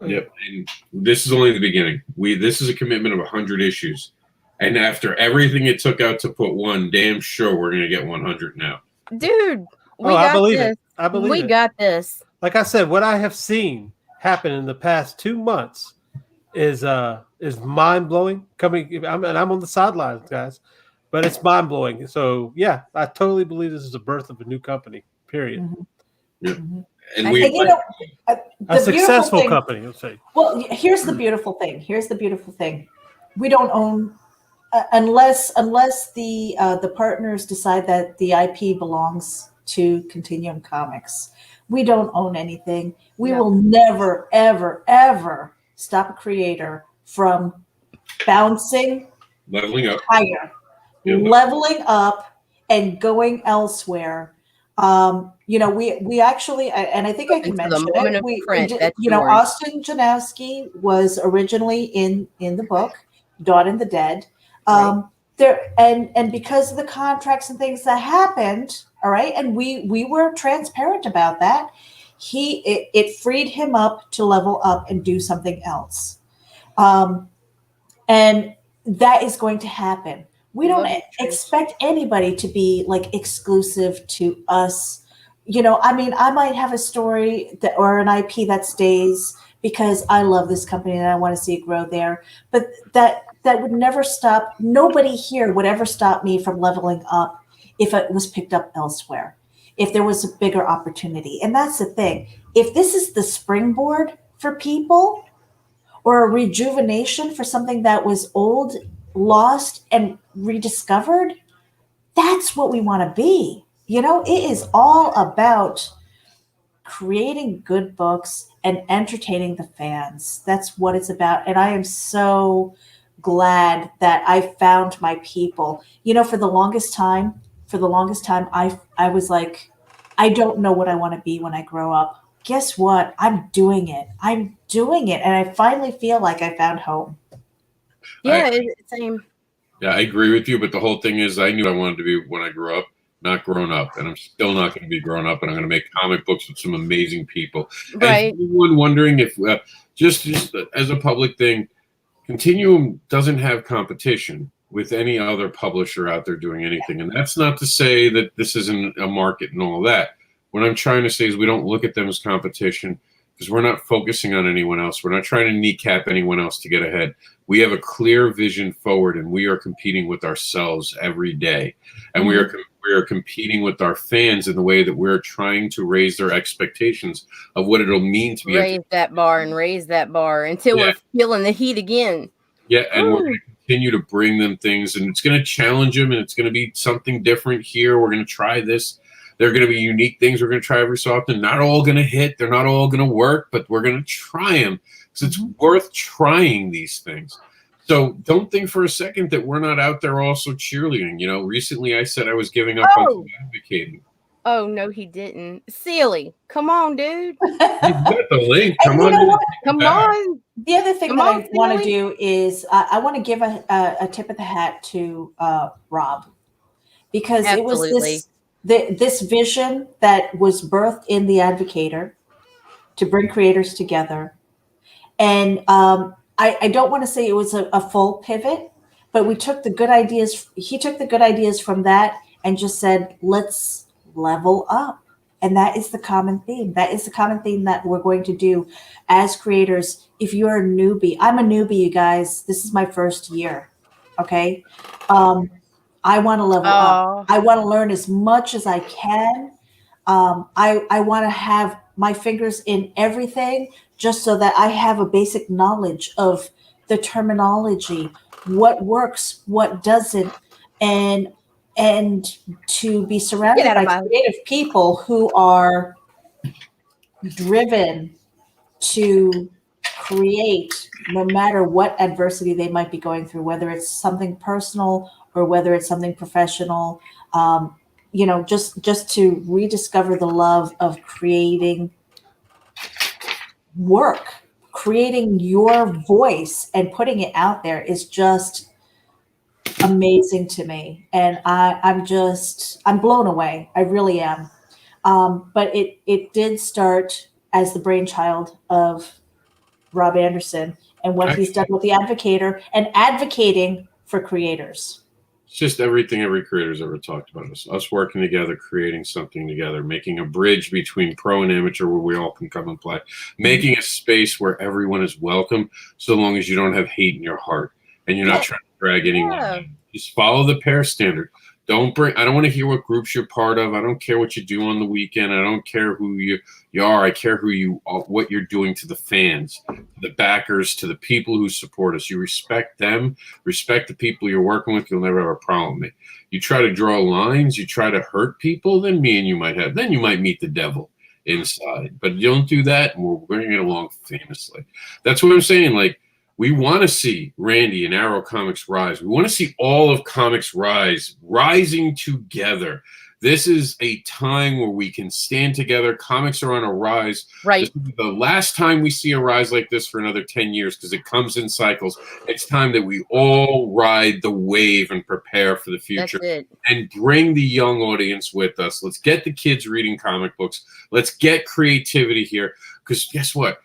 Yep. And this is only the beginning. This is a commitment of 100 issues, and after everything it took out to put one, damn sure we're gonna get 100 now. Dude, I believe it. I believe we got this. Like I said, what I have seen happen in the past 2 months is mind blowing. I'm on the sidelines, guys. But it's mind blowing. So yeah, I totally believe this is the birth of a new company. Period. Yeah. And a successful company. Let's say. Well, here's the beautiful thing. We don't own unless the partners decide that the IP belongs to Continuum Comics. We don't own anything. We will never, ever, ever stop a creator from bouncing, leveling up higher. Leveling up and going elsewhere. We actually, and I think I can mention it. Austin Janowski was originally in the book Dawn of the Dead. There and because of the contracts and things that happened, all right, and we were transparent about that. It freed him up to level up and do something else, and that is going to happen. We don't expect anybody to be like exclusive to us. I mean, I might have a story or an IP that stays because I love this company and I want to see it grow there. But that would never stop. Nobody here would ever stop me from leveling up if it was picked up elsewhere, if there was a bigger opportunity. And that's the thing. If this is the springboard for people or a rejuvenation for something that was old, lost, and rediscovered, that's what we want to be. It is all about creating good books and entertaining the fans. That's what it's about. And I am so glad that I found my people. For the longest time, I was like, I don't know what I want to be when I grow up. Guess what? I'm doing it. And I finally feel like I found home. Yeah, same. Yeah, I agree with you, but the whole thing is I knew I wanted to be when I grew up, not grown up, and I'm still not going to be grown up, and I'm going to make comic books with some amazing people. Right. And anyone wondering if, just as a public thing, Continuum doesn't have competition with any other publisher out there doing anything, and that's not to say that this isn't a market and all that. What I'm trying to say is we don't look at them as competition, because we're not focusing on anyone else. We're not trying to kneecap anyone else to get ahead. We have a clear vision forward, and we are competing with ourselves every day. And we are competing with our fans in the way that we're trying to raise their expectations of what it'll mean to be raise that bar until we're feeling the heat again. Yeah, and we're going to continue to bring them things, and it's going to challenge them, and it's going to be something different here. We're going to try this. There are going to be unique things we're going to try every so often. Not all going to hit. They're not all going to work, but we're going to try them because it's worth trying these things. So don't think for a second that we're not out there also cheerleading. You know, recently I said I was giving up on advocating. Oh, no, he didn't. Sealy, come on, dude. You got the link. Come And on. Come on. The other thing Come that on, I want to Sealy. do is I want to give a tip of the hat to Rob, because it was this vision that was birthed in the Advocator to bring creators together. And I don't want to say it was a full pivot, but we took the good ideas. He took the good ideas from that and just said, let's level up. And that is the common theme. That is the common theme that we're going to do as creators. If you're a newbie, I'm a newbie, you guys. This is my first year. Okay. I want to level up. I want to learn as much as I can. I want to have my fingers in everything just so that I have a basic knowledge of the terminology, what works, what doesn't, and to be surrounded by creative people who are driven to create no matter what adversity they might be going through, whether it's something personal or whether it's something professional, you know, just to rediscover the love of creating work, creating your voice and putting it out there is just amazing to me. And I'm blown away. I really am. But it did start as the brainchild of Rob Anderson and what he's done with the Advocator and advocating for creators. It's just everything every creator's ever talked about. Us working together, creating something together, making a bridge between pro and amateur where we all can come and play, making a space where everyone is welcome, so long as you don't have hate in your heart and you're not trying to drag anyone down. Just follow the pair standard. I don't want to hear what groups you're part of. I don't care what you do on the weekend. I don't care who you are. I care what you're doing to the fans, to the backers, to the people who support us. You respect them, respect the people you're working with. You'll never have a problem with me. You try to draw lines, you try to hurt people, then you might meet the devil inside. But you don't do that, and we're bringing it along famously. That's what I'm saying. Like, we want to see Randy and Arrow Comics rise. We want to see all of comics rising together. This is a time where we can stand together. Comics are on a rise. Right. This is the last time we see a rise like this for another 10 years because it comes in cycles. It's time that we all ride the wave and prepare for the future. That's it. And bring the young audience with us. Let's get the kids reading comic books. Let's get creativity here, because guess what?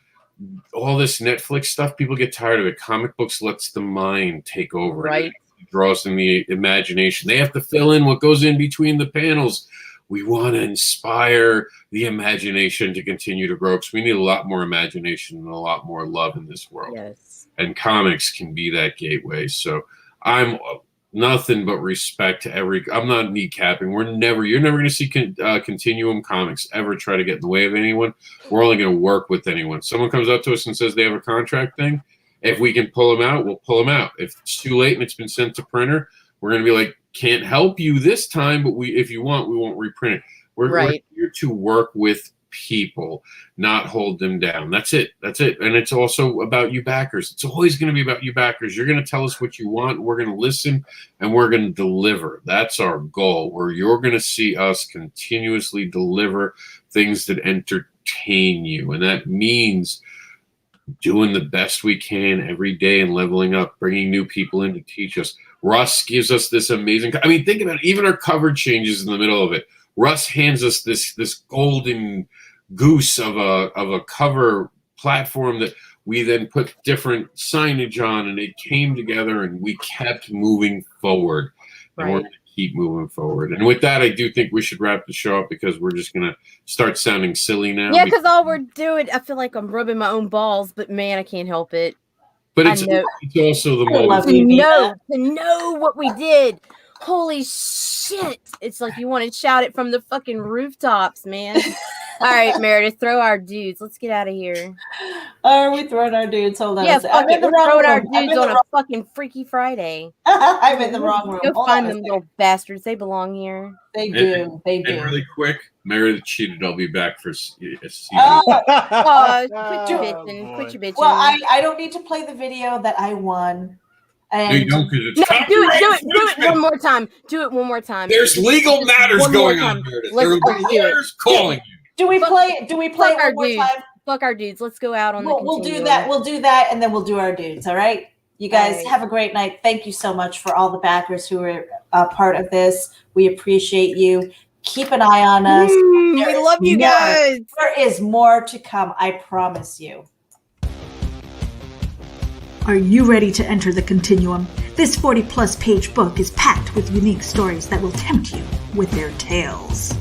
All this Netflix stuff, people get tired of it. Comic books lets the mind take over. Right. It draws them the imagination. They have to fill in what goes in between the panels. We want to inspire the imagination to continue to grow, because we need a lot more imagination and a lot more love in this world. Yes. And comics can be that gateway. So I'm nothing but respect to I'm not kneecapping. You're never going to see Continuum Comics ever try to get in the way of anyone. We're only going to work with anyone. Someone comes up to us and says they have a contract thing. If we can pull them out, we'll pull them out. If it's too late and it's been sent to printer, we're going to be like, can't help you this time, but if you want, we won't reprint it. We're here to work with people, not hold them down. That's it. And it's also about you backers. It's always going to be about you backers. You're going to tell us what you want. We're going to listen, and we're going to deliver. That's our goal, where you're going to see us continuously deliver things that entertain you. And that means doing the best we can every day and leveling up, bringing new people in to teach us. Russ gives us this amazing, think about it, even our cover changes in the middle of it. Russ hands us this golden goose of a cover platform that we then put different signage on, and it came together, and we kept moving forward. And we're going to keep moving forward. And with that, I do think we should wrap the show up, because we're just going to start sounding silly now. Yeah, because all we're doing, I feel like I'm rubbing my own balls, but man, I can't help it. But it's also the moment to know what we did. Holy shit. It's like you want to shout it from the fucking rooftops, man. All right, Meredith, throw our dudes. Let's get out of here. Are we throwing our dudes? Hold on. Yeah, I'm in the wrong throwing our room. I'm dudes in on the a wrong- fucking Freaky Friday. I'm in the wrong room. Go Hold find on a them second. little bastards. They belong here. They do. They And do. really quick, Meredith cheated. I'll be back for season. Oh, Oh, quit your Oh, bitching. Quit your bitching. well, I don't need to play the video that I won. No, you And don't, because it's No, copyright do it infringement. one more time. Do it one more time. There's legal matters one more going on, time. Meredith. Let's There will be do it. lawyers calling you. do we play it fuck our one more dudes. time? Fuck our dudes. Let's go out on the We'll do continuum. that. We'll do that, and then we'll do our dudes. All right. You guys All right. have a great night. Thank you so much for all the backers who are part of this. We appreciate you. Keep an eye on us. We There is love you more. guys. There is more to come. I promise you. Are you ready to enter the continuum? This 40-plus page book is packed with unique stories that will tempt you with their tales.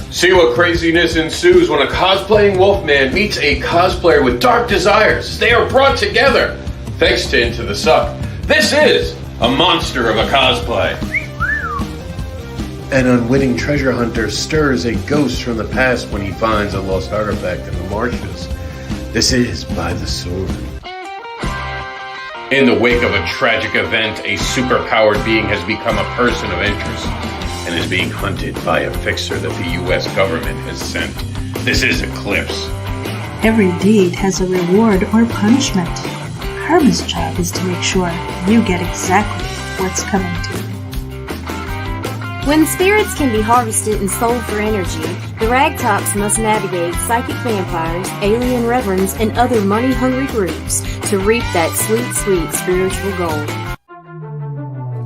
See what craziness ensues when a cosplaying Wolfman meets a cosplayer with dark desires. They are brought together thanks to Into the Suck. This is a monster of a cosplay. An unwitting treasure hunter stirs a ghost from the past when he finds a lost artifact in the marshes. This is By the Sword. In the wake of a tragic event, a superpowered being has become a person of interest and is being hunted by a fixer that the U.S. government has sent. This is Eclipse. Every deed has a reward or punishment. Karma's job is to make sure you get exactly what's coming to you. When spirits can be harvested and sold for energy, the Ragtops must navigate psychic vampires, alien reverends, and other money-hungry groups to reap that sweet, sweet spiritual gold.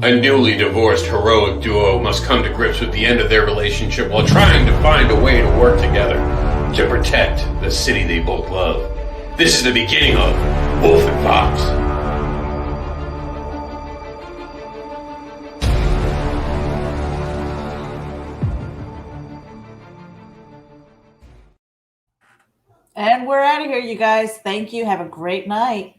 A newly divorced heroic duo must come to grips with the end of their relationship while trying to find a way to work together to protect the city they both love. This is the beginning of Wolf and Fox. And we're out of here, you guys. Thank you. Have a great night.